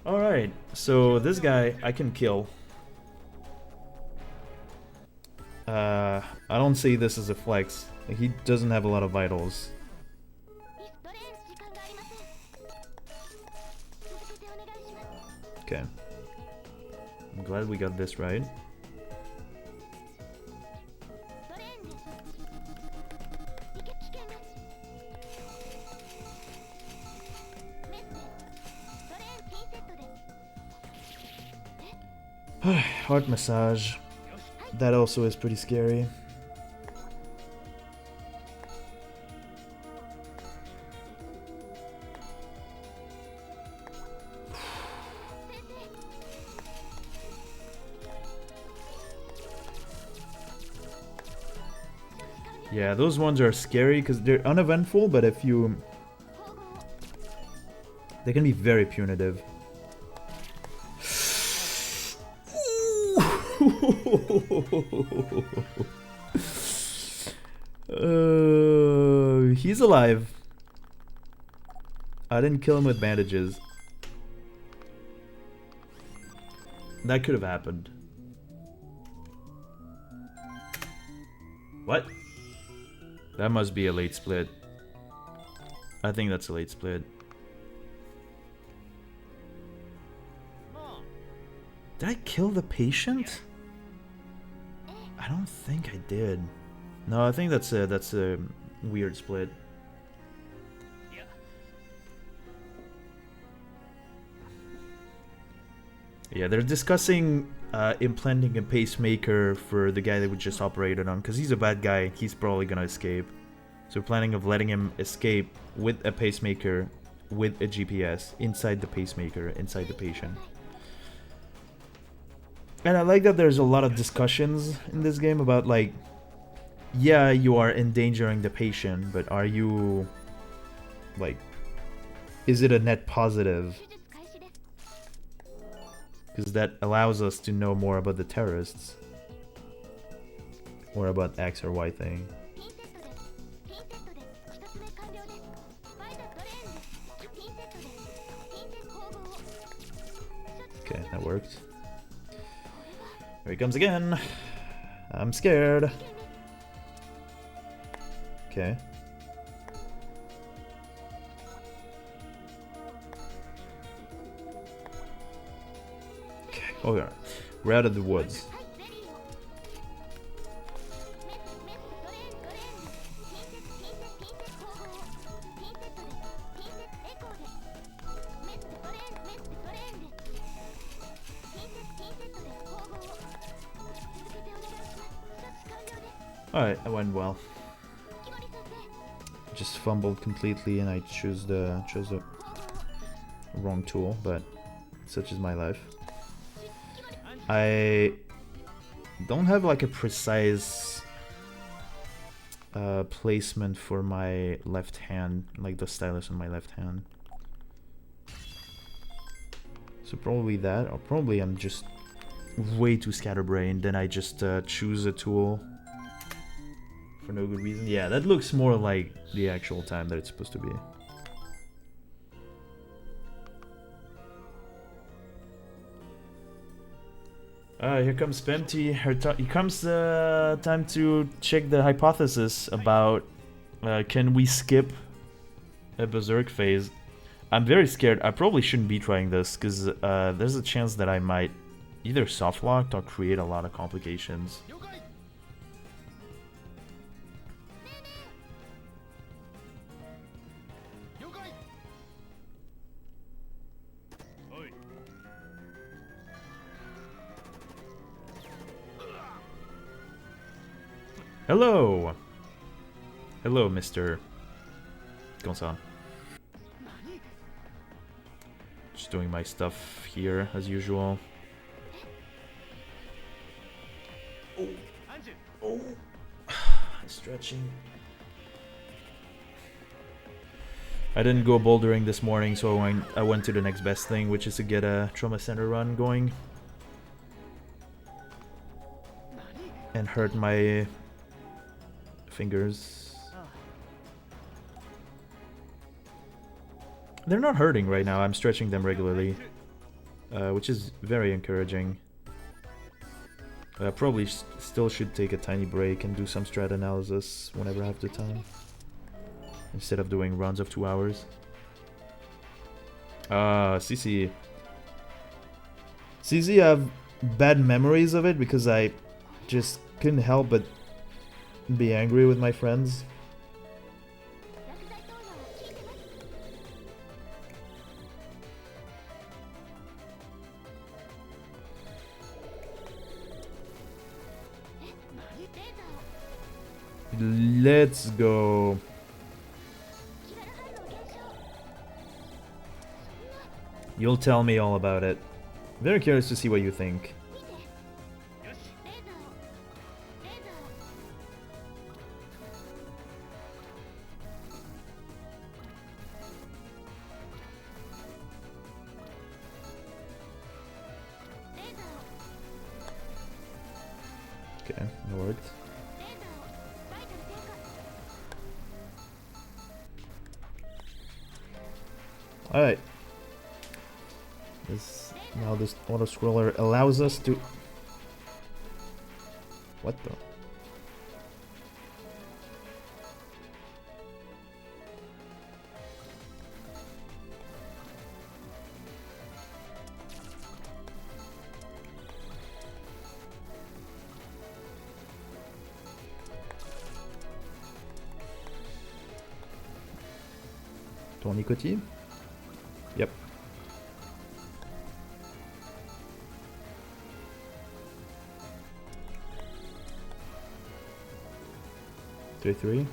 Alright, so this guy I can kill. I don't see this as a flex. Like, he doesn't have a lot of vitals. Okay. I'm glad we got this right. Heart massage. That also is pretty scary. Yeah, those ones are scary because they're uneventful, but if you... they can be very punitive. He's alive. I didn't kill him with bandages. That could have happened. What? That must be a late split. I think that's a late split. Did I kill the patient? I don't think I did. No, I think that's a weird split. Yeah, they're discussing implanting a pacemaker for the guy that we just operated on, because he's a bad guy. He's probably gonna escape. So we're planning of letting him escape with a pacemaker, with a GPS, inside the pacemaker, inside the patient. And I like that there's a lot of discussions in this game about, like, yeah, you are endangering the patient, but are you, like, is it a net positive? Because that allows us to know more about the terrorists. Or about X or Y thing. Okay, that worked. Here he comes again. I'm scared. Okay. Okay. Oh yeah. We're out of the woods. Alright, that went well. Just fumbled completely and I chose the wrong tool, but such is my life. I don't have like a precise placement for my left hand, like the stylus on my left hand. So probably that, or probably I'm just way too scatterbrained, then I just choose a tool for no good reason. Yeah, that looks more like the actual time that it's supposed to be. Here comes Spempty. Here comes time to check the hypothesis about can we skip a Berserk phase. I'm very scared. I probably shouldn't be trying this because there's a chance that I might either softlocked or create a lot of complications. Hello! Hello, Mr. Gonsan. Just doing my stuff here, as usual. Oh! Oh! Stretching. I didn't go bouldering this morning, so I went to the next best thing, which is to get a trauma center run going. And hurt my fingers. They're not hurting right now. I'm stretching them regularly, which is very encouraging. I probably still should take a tiny break and do some strat analysis whenever I have the time, instead of doing runs of 2 hours. CC. CC, I have bad memories of it because I just couldn't help but be angry with my friends. Let's go. You'll tell me all about it. Very curious to see what you think. Okay, that worked. Alright. Now this auto scroller allows us to... What the? Tony Coty? Yep. 3-3.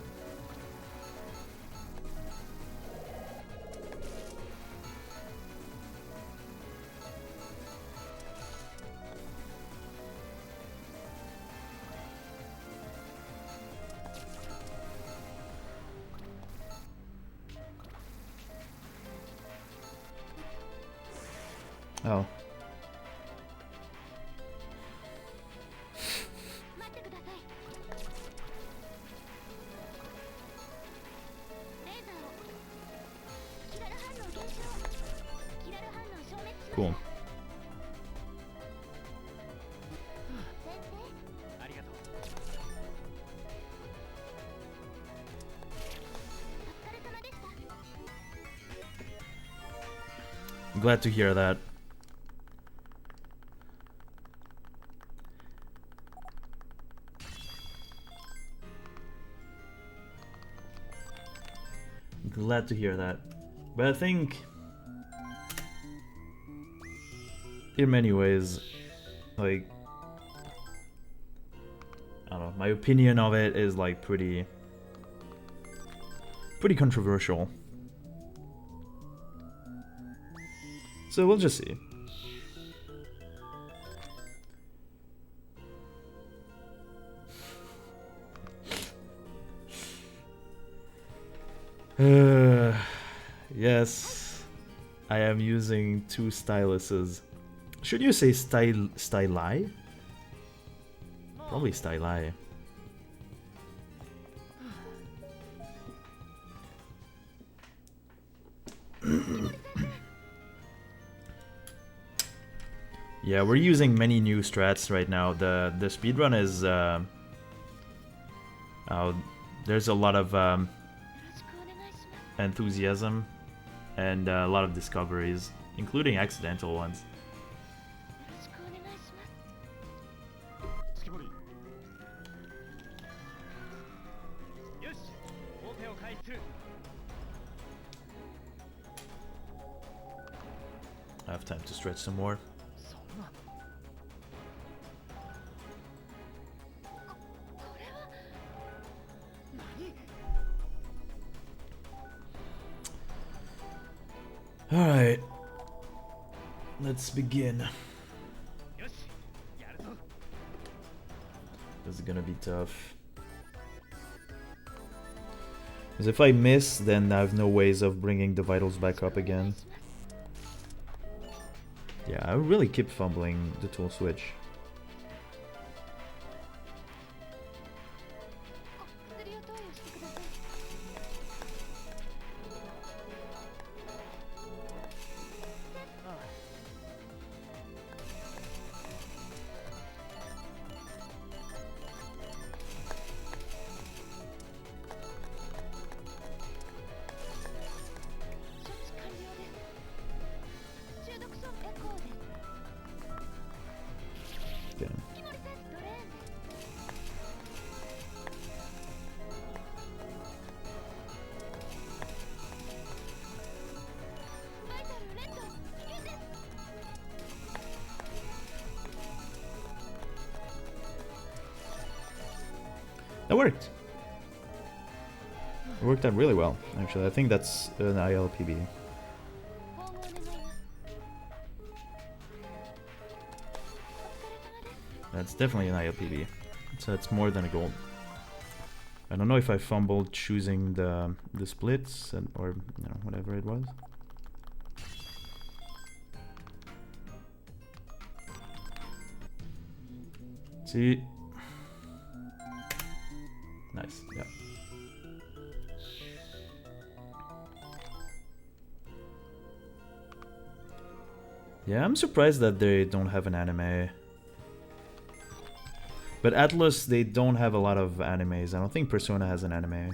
Oh. Cool. Glad to hear that. Glad to hear that. But I think in many ways, like, I don't know, my opinion of it is like pretty controversial. So we'll just see. Yes, I am using 2 styluses. Should you say styli? Probably styli. Yeah, we're using many new strats right now. The speedrun is there's a lot of enthusiasm and a lot of discoveries, including accidental ones. I have time to stretch some more. Alright, let's begin. This is gonna be tough. Because if I miss, then I have no ways of bringing the vitals back up again. Yeah, I really keep fumbling the tool switch. That worked. It worked out really well, actually. I think that's an ILPB. That's definitely an ILPB. So it's more than a gold. I don't know if I fumbled choosing the splits and, or you know, whatever it was. See. Nice, yeah. Yeah, I'm surprised that they don't have an anime. But Atlus, they don't have a lot of animes. I don't think Persona has an anime.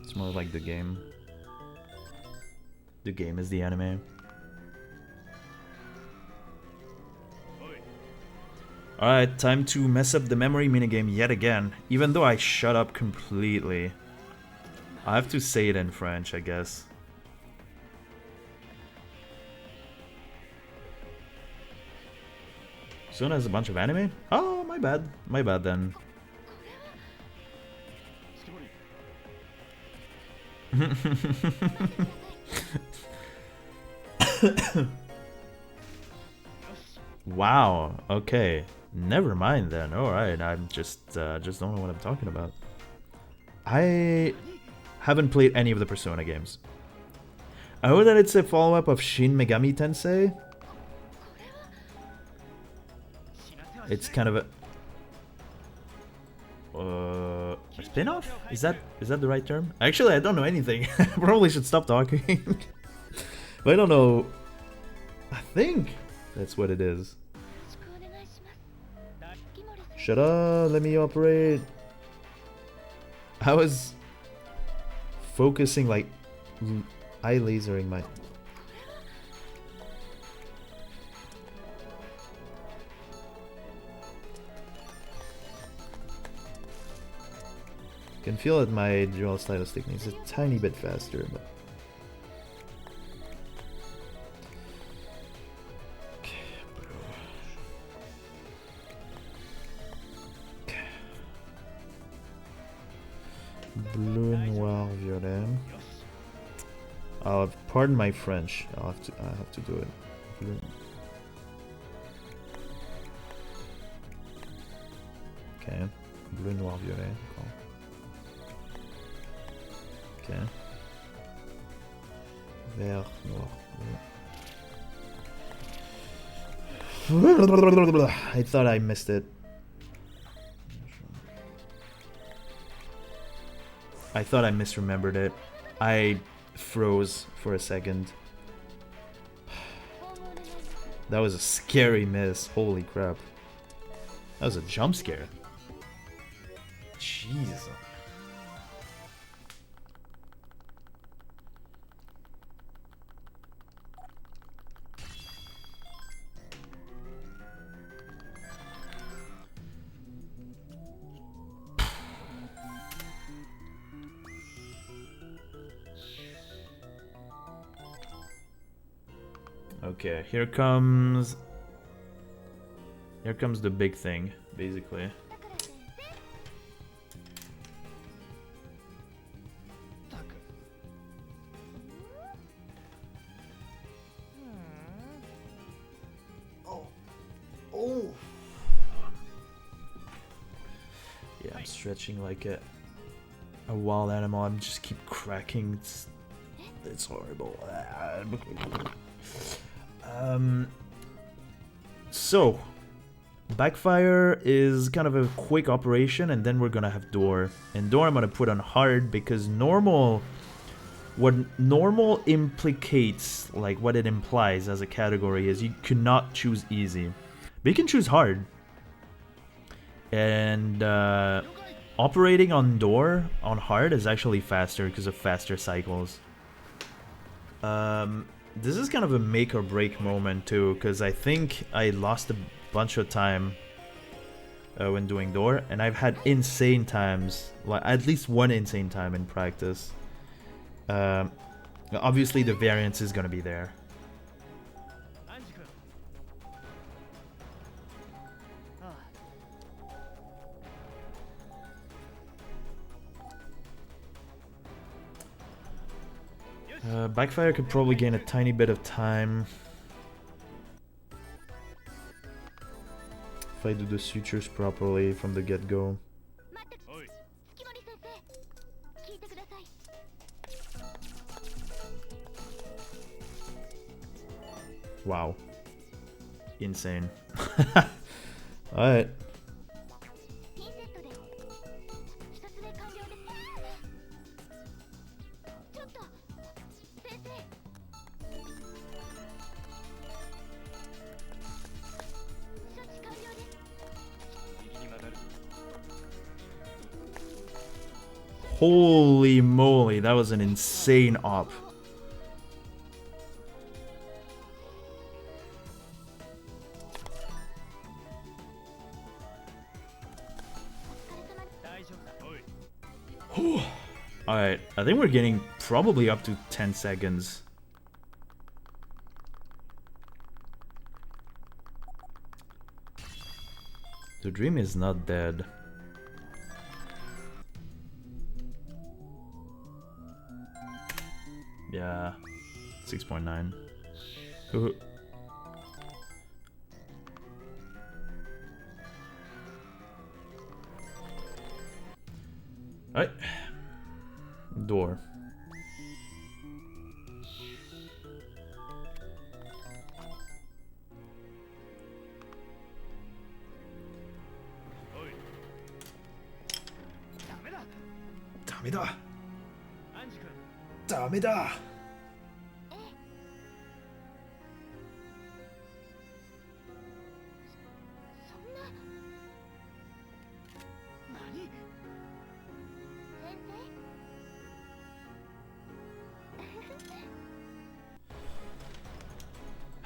It's more like the game. The game is the anime. Alright, time to mess up the memory minigame yet again. Even though I shut up completely. I have to say it in French, I guess. Persona has a bunch of anime? Oh, my bad. My bad then. Wow. Okay. Never mind then. All right. I'm just don't know what I'm talking about. I haven't played any of the Persona games. I know that it's a follow-up of Shin Megami Tensei. It's kind of a spin-off? Is that the right term? Actually, I don't know anything. I probably should stop talking. But I don't know. I think that's what it is. Shut up, let me operate. I was focusing, like, eye lasering my... Can feel that my dual stylus stick needs a tiny bit faster, but... Bleu, noir, violet. Pardon my French. I have to do it. Bleu. Okay. Bleu, noir, violet. Cool. Okay. Vert, noir, bleu. I thought I missed it. I thought I misremembered it. I froze for a second. That was a scary miss. Holy crap. That was a jump scare. Jeez. Okay, here comes the big thing, basically. Oh. Yeah, I'm stretching like a wild animal. I'm just keep cracking. It's horrible. So, Backfire is kind of a quick operation, and then we're gonna have Door. And Door I'm gonna put on hard because normal... What normal implicates, like what it implies as a category, is you cannot choose easy. But you can choose hard. And operating on Door on hard is actually faster because of faster cycles. This is kind of a make or break moment too, because I think I lost a bunch of time when doing Door, and I've had insane times, like at least one insane time in practice. Obviously the variance is gonna be there. Backfire could probably gain a tiny bit of time if I do the sutures properly from the get-go. Wow. Insane. Alright. Holy moly, that was an insane op. Alright, I think we're getting probably up to 10 seconds. The dream is not dead. Yeah, 6.9. Alright. Door. Dameda. Dameda.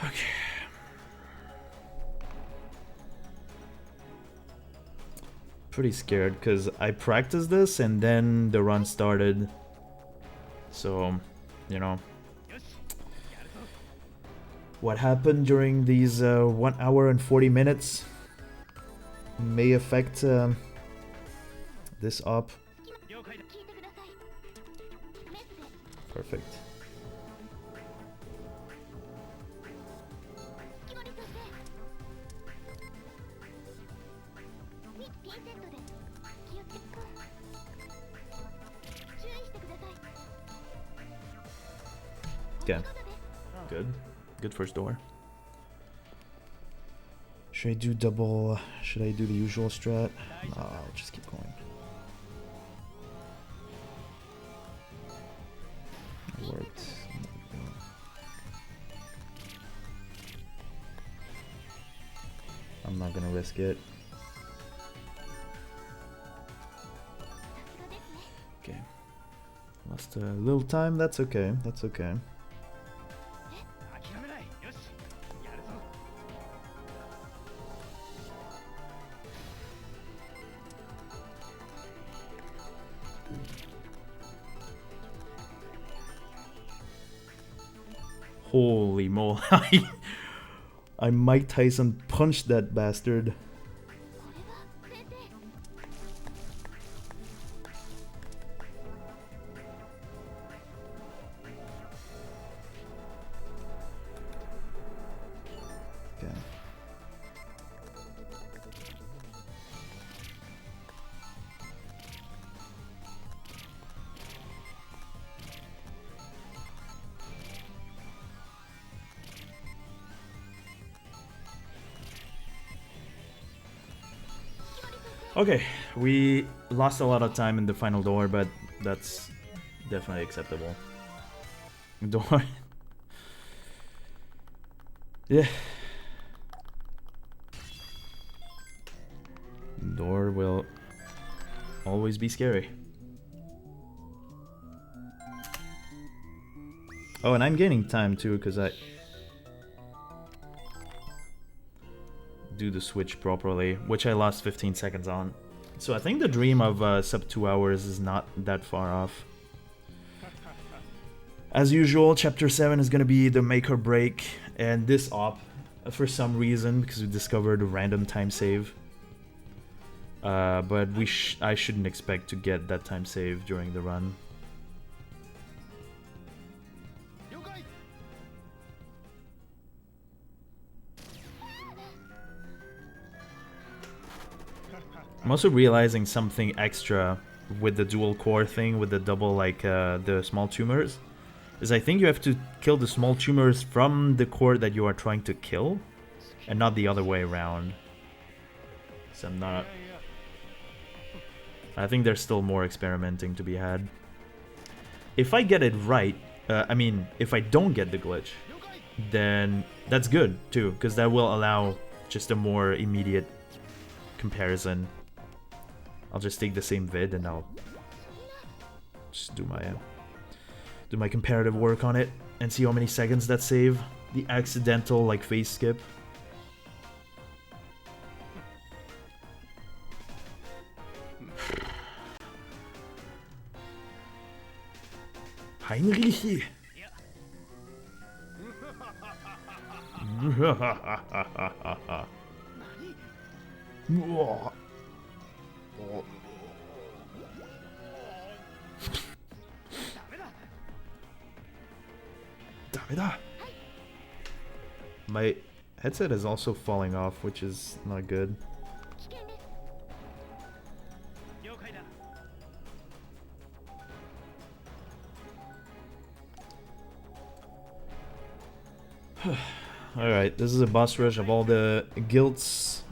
Okay. Pretty scared because I practiced this and then the run started. So, you know, what happened during these 1 hour and 40 minutes may affect this op. Perfect. Okay. Good. Good first door. Should I do double? Should I do the usual strat? No, I'll just keep going. It worked. I'm not gonna risk it. Okay. Lost a little time. That's okay. That's okay. Holy moly. I Mike Tyson punched that bastard. Okay. Okay, we lost a lot of time in the final door, but that's definitely acceptable. Door. Yeah. Door will always be scary. Oh, and I'm gaining time too, because I do the switch properly, which I lost 15 seconds on. So I think the dream of sub 2 hours is not that far off. As usual, chapter 7 is gonna be the make or break, and this op, for some reason, because we discovered a random time save. But I shouldn't expect to get that time save during the run. I'm also realizing something extra with the dual core thing, with the double, like, the small tumors, is I think you have to kill the small tumors from the core that you are trying to kill, and not the other way around. So I'm not... I think there's still more experimenting to be had. If I get it right, I mean, if I don't get the glitch, then that's good, too, because that will allow just a more immediate comparison. I'll just take the same vid and I'll just do my comparative work on it and see how many seconds that save. The accidental, like, phase skip. Heinrich! Dameda! My headset is also falling off, which is not good. Alright, this is a boss rush of all the guilds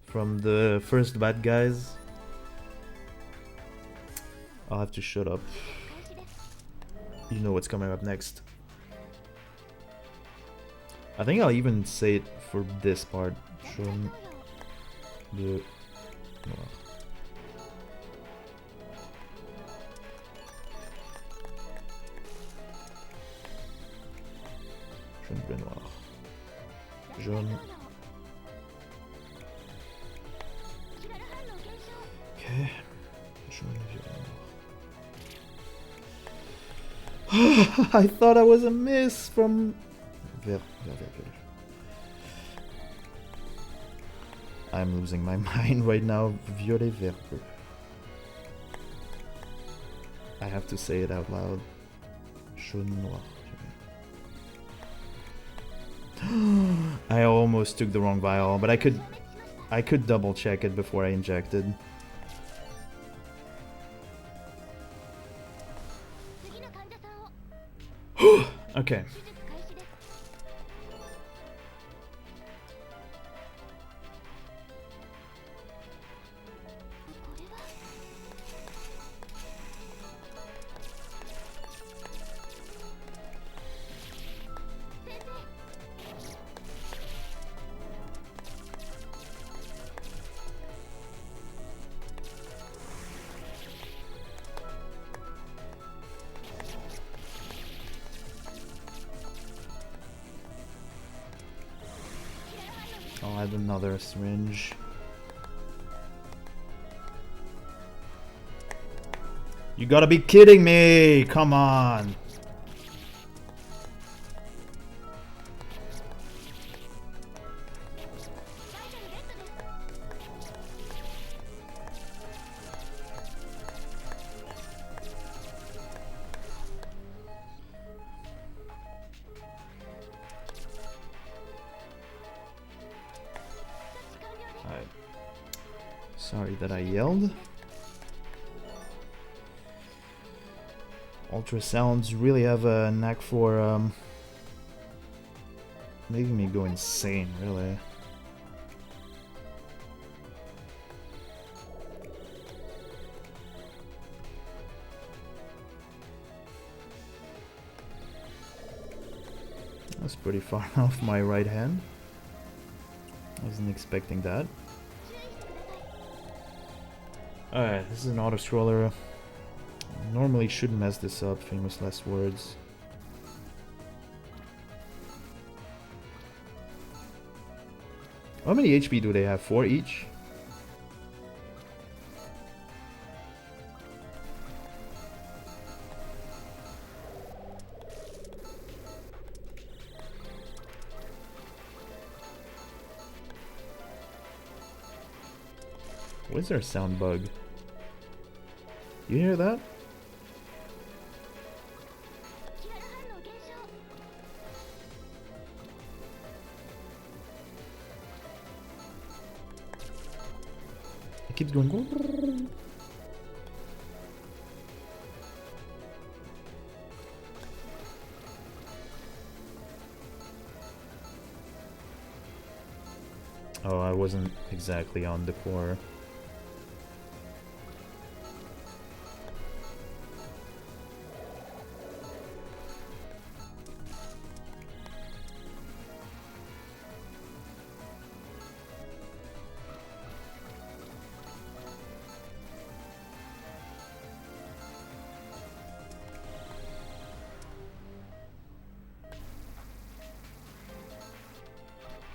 from the first bad guys. I'll have to shut up. You know what's coming up next. I think I'll even say it for this part. Shun de Noir. Jaune bleu noir. Jaune. Okay. Jaune violet noir. I thought I was a miss from vert. I'm losing my mind right now. Violet vert bleu. I have to say it out loud. Jaune noir. I almost took the wrong vial, but I could double check it before I injected. Okay. I'll add another syringe. You gotta be kidding me! Come on! Sorry that I yelled. Ultrasounds really have a knack for making me go insane, really. That's pretty far off my right hand. I wasn't expecting that. Alright, this is an auto-scroller. Normally shouldn't mess this up, famous last words. How many HP do they have? 4 each? Where's their sound bug? You hear that? It keeps going. Oh, I wasn't exactly on the core.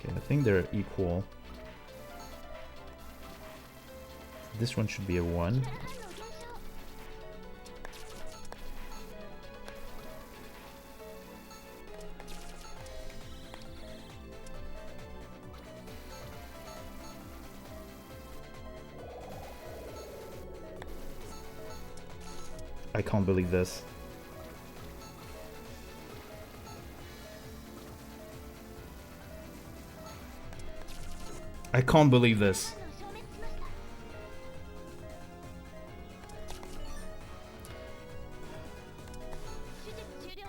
I think they're equal. This one should be a 1. I can't believe this. I can't believe this.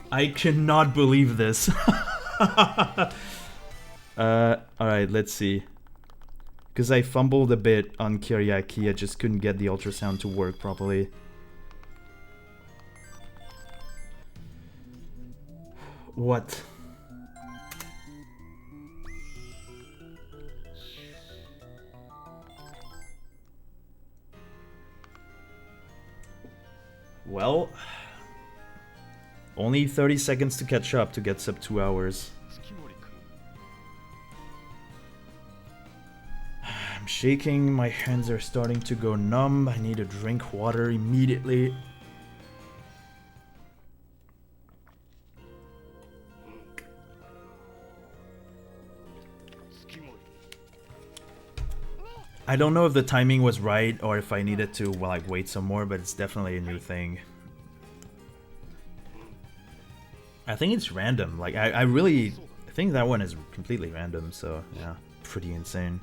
I cannot believe this. Alright, let's see. Because I fumbled a bit on Kyriaki, I just couldn't get the ultrasound to work properly. What? Well, only 30 seconds to catch up to get sub 2 hours. I'm shaking, my hands are starting to go numb, I need to drink water immediately. I don't know if the timing was right or if I needed to, well, like, wait some more, but it's definitely a new thing. I think it's random. Like, I think that one is completely random, so yeah, pretty insane.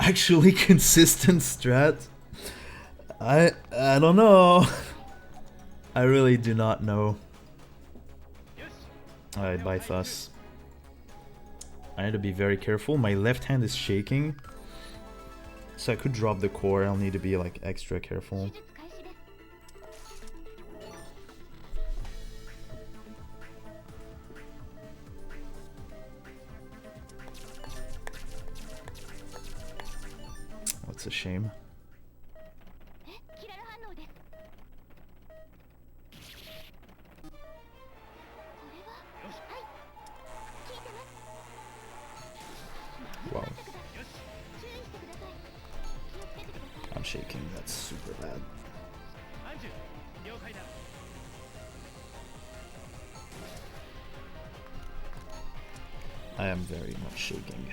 Actually consistent strat? I don't know. I really do not know. Alright, bye Thus. I need to be very careful. My left hand is shaking, so I could drop the core. I'll need to be like extra careful. That's a shame. Wow. I'm shaking, that's super bad. I am very much shaking.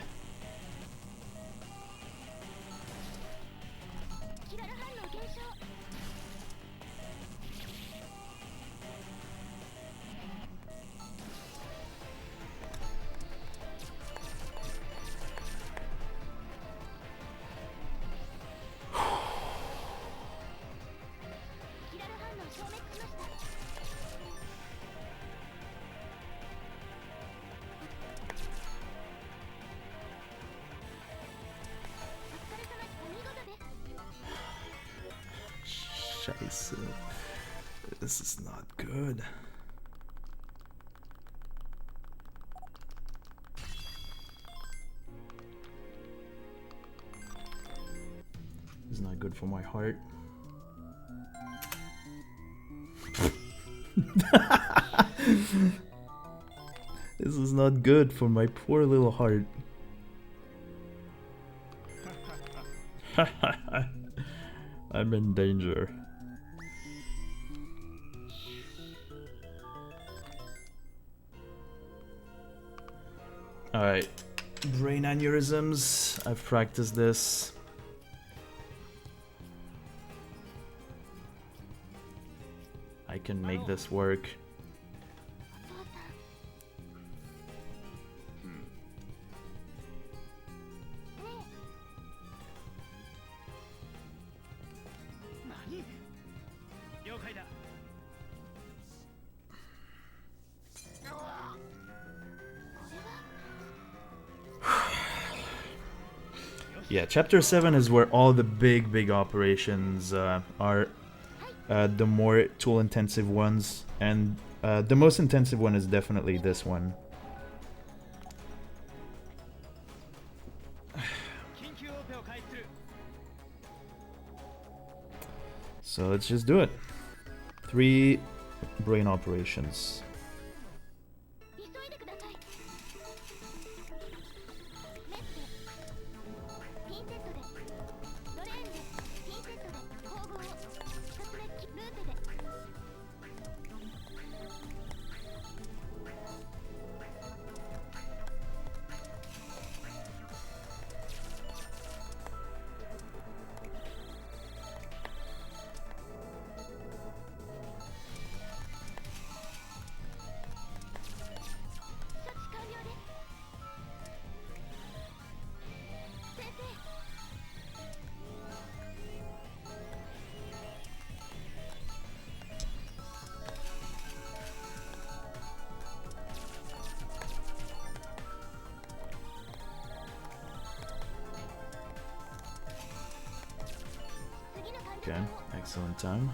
Scheiße. This is not good. This is not good for my heart. This is not good for my poor little heart. I'm in danger. Alright, brain aneurysms. I've practiced this. I can make this work. Yeah, chapter 7 is where all the big operations are, the more tool intensive ones, and the most intensive one is definitely this one. So let's just do it. 3 brain operations. Okay, excellent time.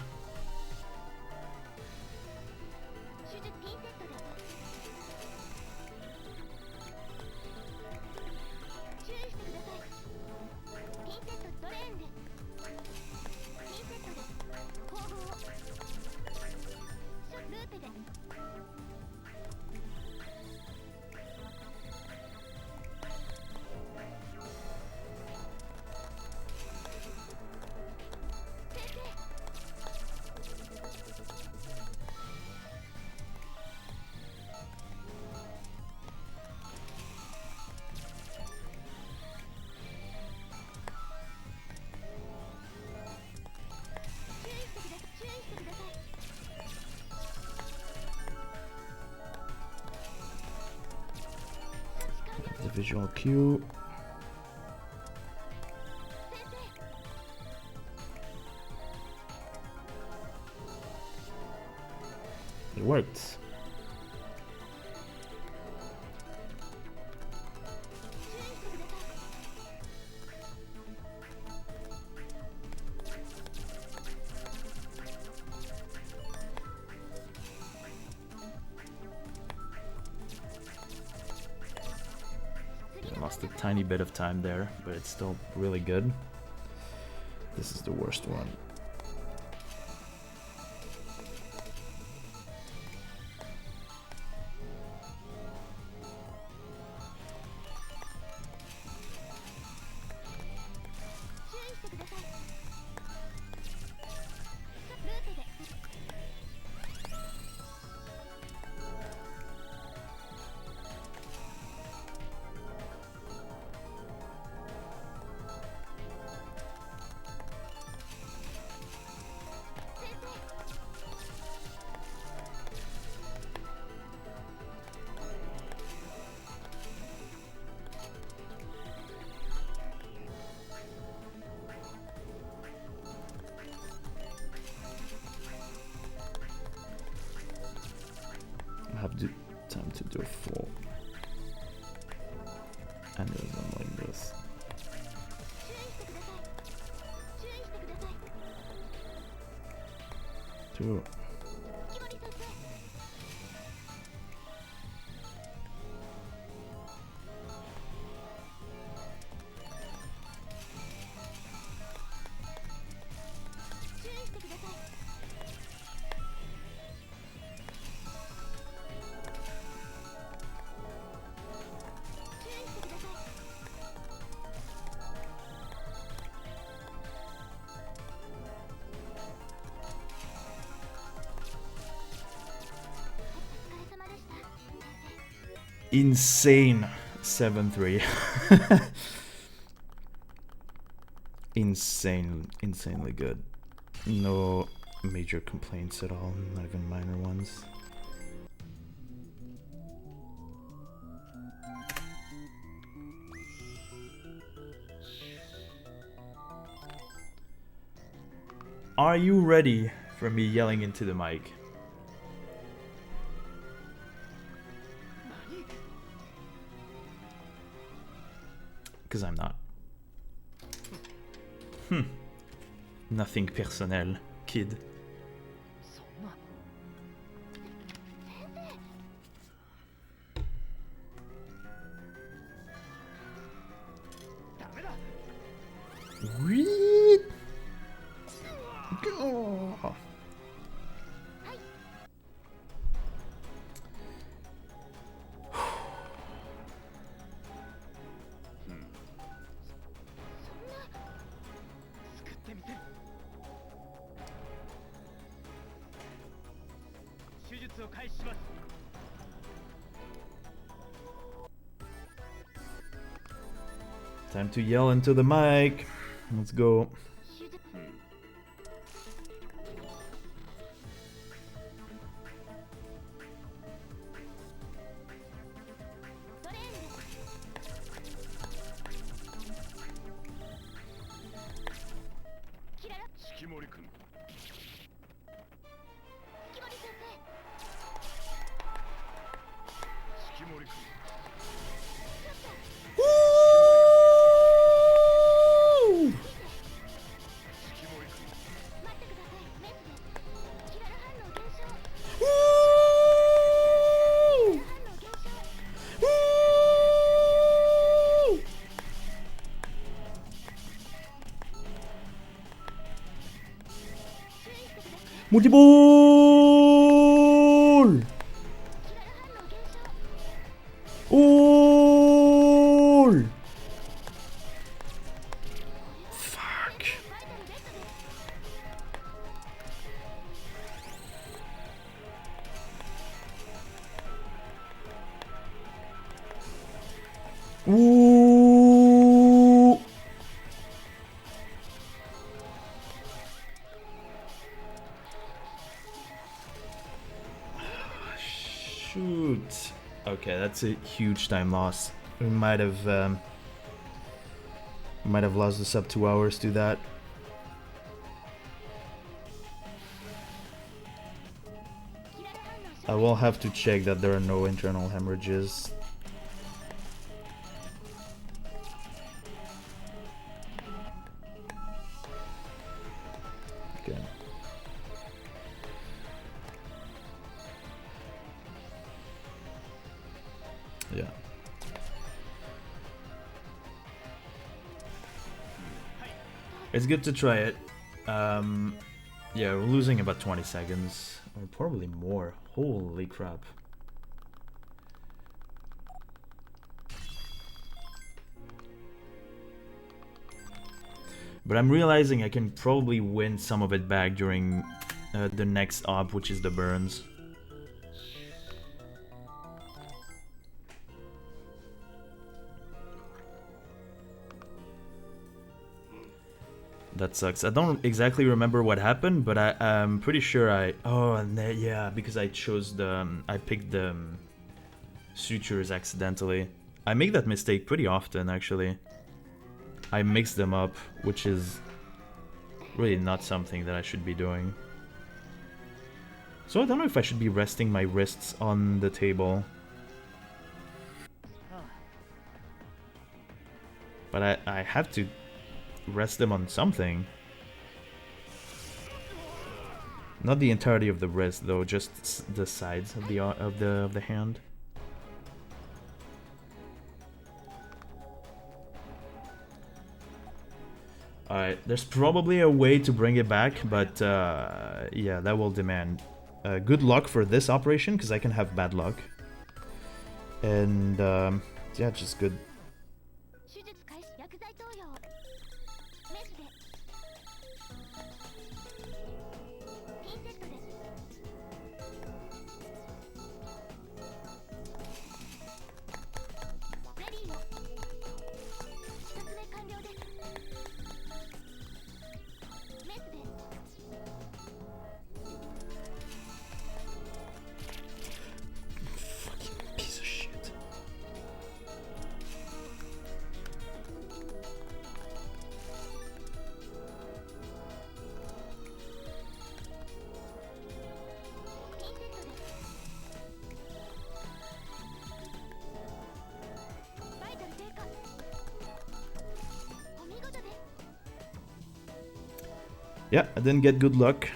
The visual cue. It worked. Lost a tiny bit of time there, but it's still really good. This is the worst one. I have time to do a full aneurysm like this. Two. Insane 7-3. Insanely good. No major complaints at all, not even minor ones. Are you ready for me yelling into the mic? Because I'm not. Nothing personnel, kid. What? Oh. Time to yell into the mic. Let's go. Multiball! All! Fuck. Ooh! Shoot. Okay, that's a huge time loss. We might have lost the sub 2 hours to that. I will have to check that there are no internal hemorrhages. Okay. Yeah. It's good to try it. Yeah, we're losing about 20 seconds. Or probably more. Holy crap. But I'm realizing I can probably win some of it back during the next op, which is the burns. That sucks. I don't exactly remember what happened, but I'm pretty sure oh, and yeah, because I chose I picked the sutures accidentally. I make that mistake pretty often, actually. I mix them up, which is really not something that I should be doing. So I don't know if I should be resting my wrists on the table. But I have to rest them on something. Not the entirety of the wrist though, just the sides of the hand. Alright, there's probably a way to bring it back, but yeah, that will demand good luck for this operation, because I can have bad luck. And yeah, just good. Yeah, I didn't get good luck.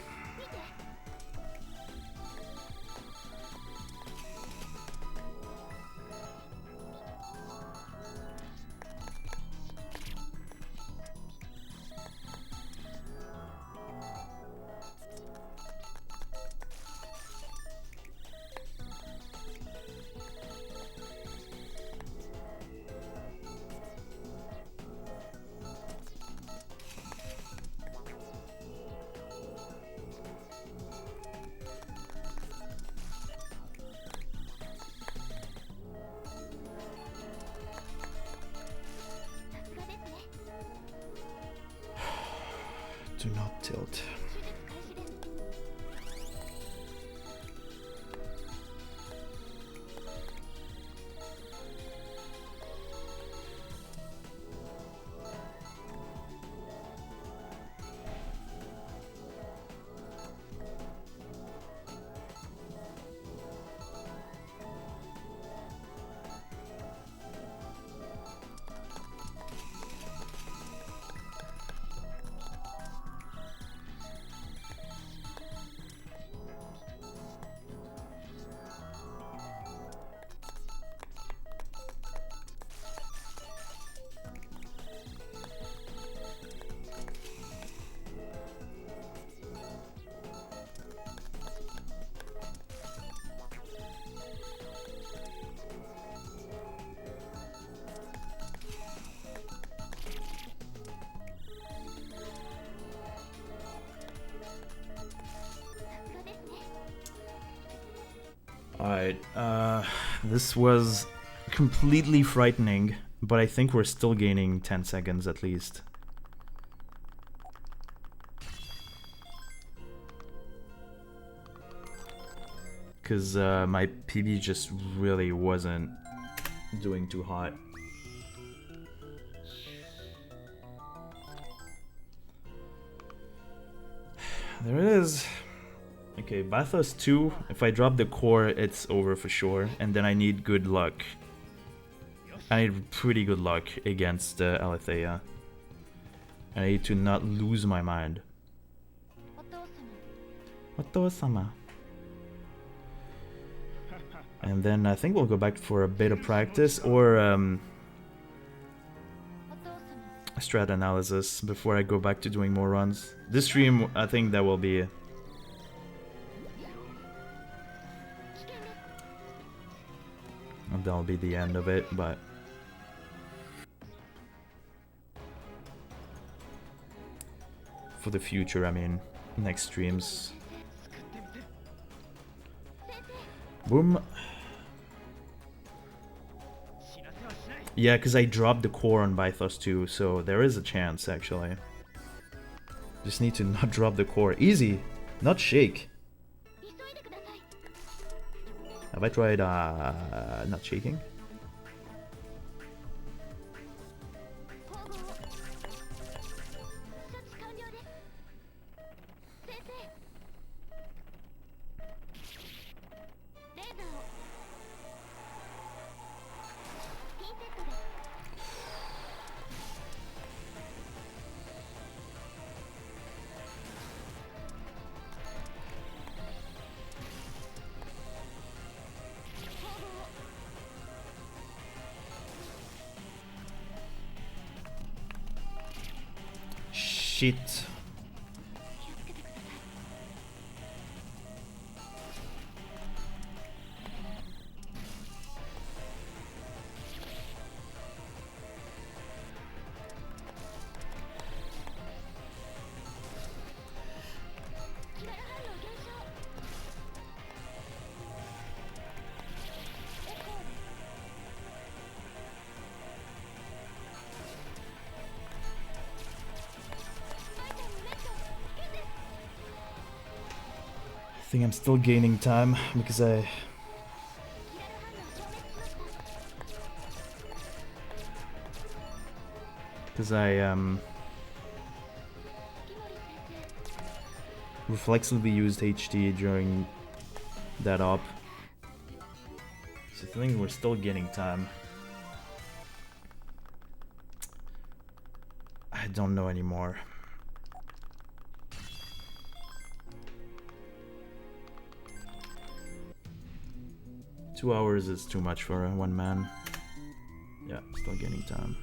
Do not tilt. Alright, this was completely frightening, but I think we're still gaining 10 seconds at least. Because my PB just really wasn't doing too hot. There it is. Okay, Bathos 2, if I drop the core, it's over for sure. And then I need good luck. I need pretty good luck against Alethea. I need to not lose my mind. Oto-sama. And then I think we'll go back for a bit of practice or strat analysis before I go back to doing more runs. This stream, I think that will be... that'll be the end of it, but... for the future, I mean, next streams. Boom. Yeah, because I dropped the core on Bythos too, so there is a chance, actually. Just need to not drop the core. Easy! Not shake. Have I tried, not shaking? Shit. I think I'm still gaining time because I reflexively used HT during that op. So I think we're still gaining time. I don't know anymore. Two hours is too much for one man. Yeah, still gaining time.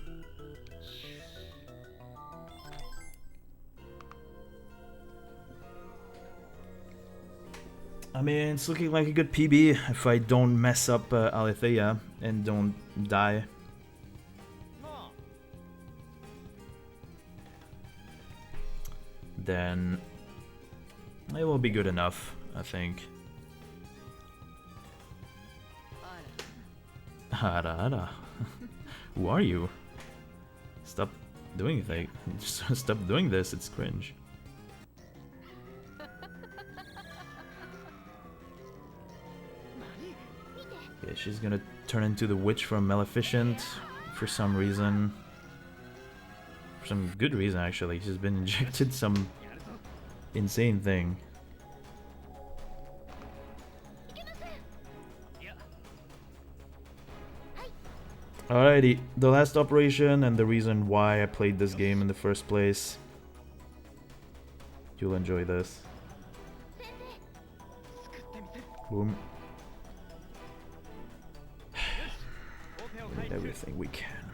I mean, it's looking like a good PB if I don't mess up Alethea and don't die. Then it will be good enough, I think. Ara ara. Who are you? Stop doing things. Just stop doing this, it's cringe. Yeah, she's gonna turn into the witch from Maleficent for some reason. For some good reason, actually. She's been injected some insane thing. Alrighty, the last operation and the reason why I played this game in the first place. You'll enjoy this. Boom. Did everything we can.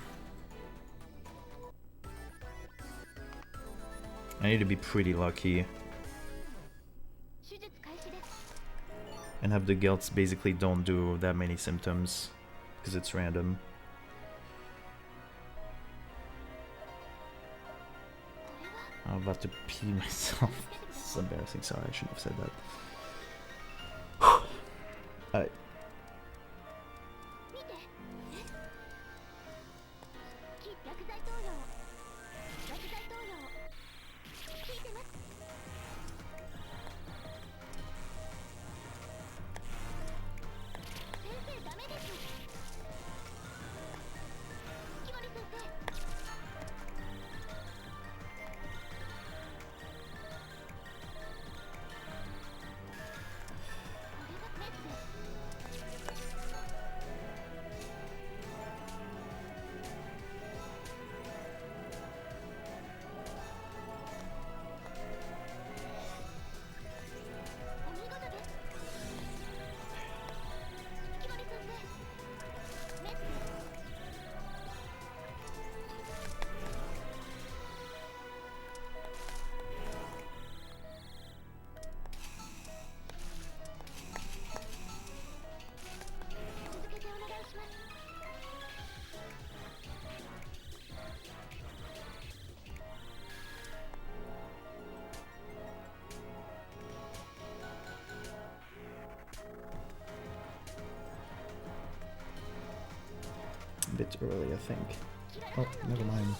I need to be pretty lucky. And have the Gelts basically don't do that many symptoms. Because it's random. I'm about to pee myself. This is embarrassing, sorry, I shouldn't have said that. Alright, bit early, I think. Oh, never mind.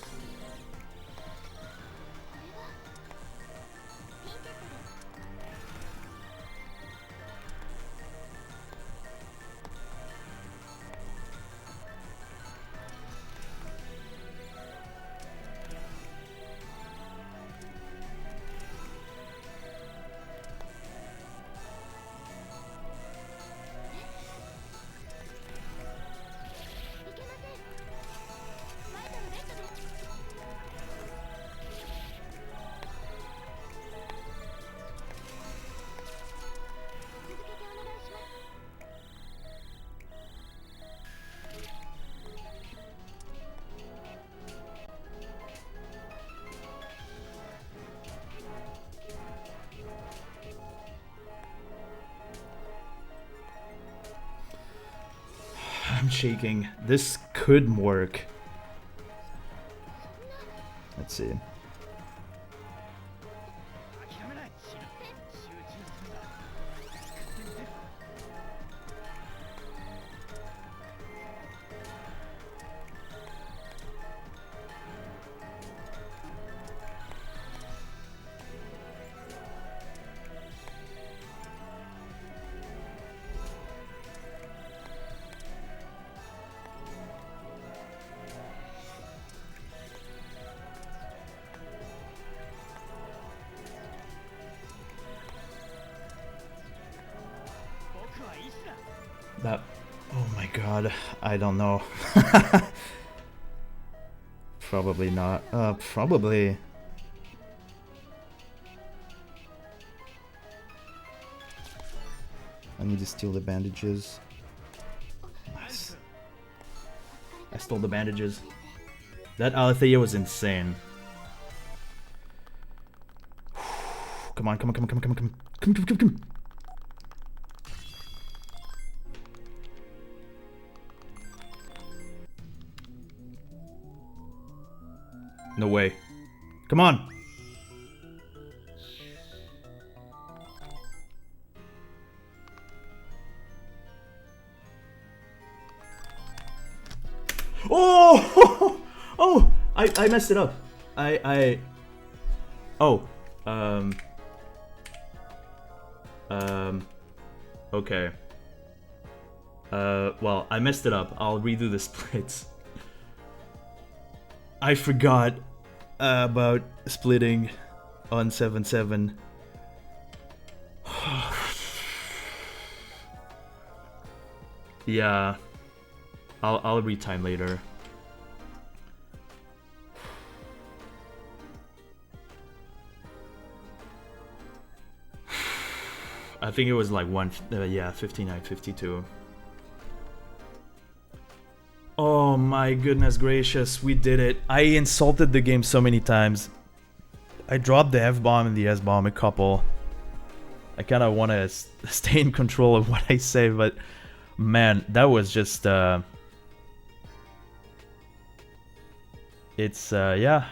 I'm shaking. This could work. Let's see. That... Oh my god, I don't know. Probably not. Probably... I need to steal the bandages. Nice. I stole the bandages. That Alethea was insane. Come on, come on, come on, come on, come on, come on, come on, come on, come on. No way. Come on! Oh! Oh! I messed it up. Oh. Okay. Well, I messed it up. I'll redo the splits. I forgot about splitting on 7-7. Yeah. I'll retime later. I think it was like 59-52. Oh my goodness gracious, we did it. I insulted the game so many times. I dropped the F-bomb and the S-bomb a couple. I kind of want to stay in control of what I say, but man, that was just... It's, yeah,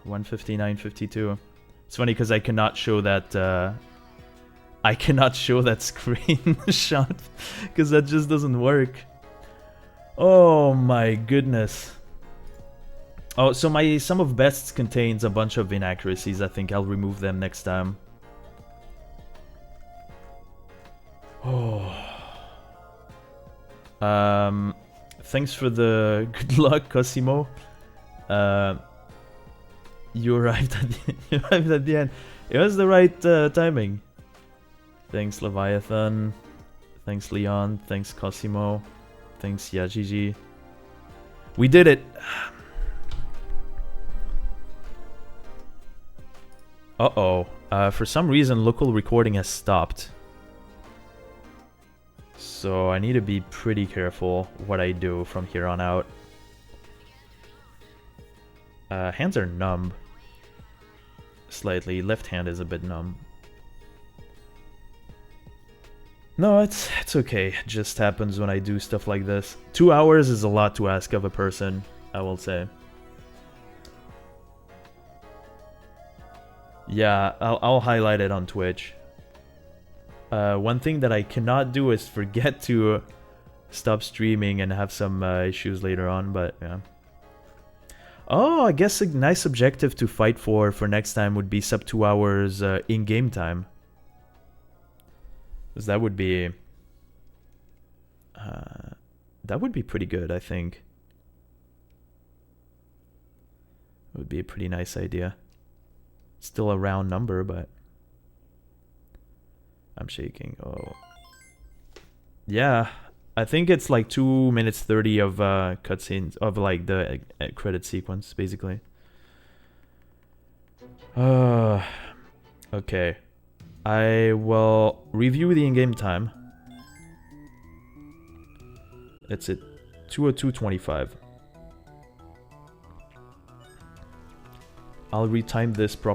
159-52. It's funny because I cannot show that... I cannot show that screenshot because that just doesn't work. Oh my goodness. Oh, so my sum of bests contains a bunch of inaccuracies. I think I'll remove them next time. Oh. Thanks for the good luck, Cosimo. You arrived at the end. It was the right timing. Thanks, Leviathan. Thanks, Leon. Thanks, Cosimo. Thanks, Yajiji. We did it! Uh-oh. For some reason, local recording has stopped. So I need to be pretty careful what I do from here on out. Hands are numb. Slightly. Left hand is a bit numb. No, it's okay. It just happens when I do stuff like this. 2 hours is a lot to ask of a person, I will say. Yeah, I'll highlight it on Twitch. One thing that I cannot do is forget to stop streaming and have some issues later on, but yeah. Oh, I guess a nice objective to fight for next time would be sub 2 hours in-game time. Because that would be pretty good, I think. It would be a pretty nice idea. Still a round number, but I'm shaking. Oh. Yeah, I think it's like 2 minutes 30 of cutscenes of like the credit sequence, basically. Okay. I will review the in-game time. It's at 2:02:25. I'll retime this properly.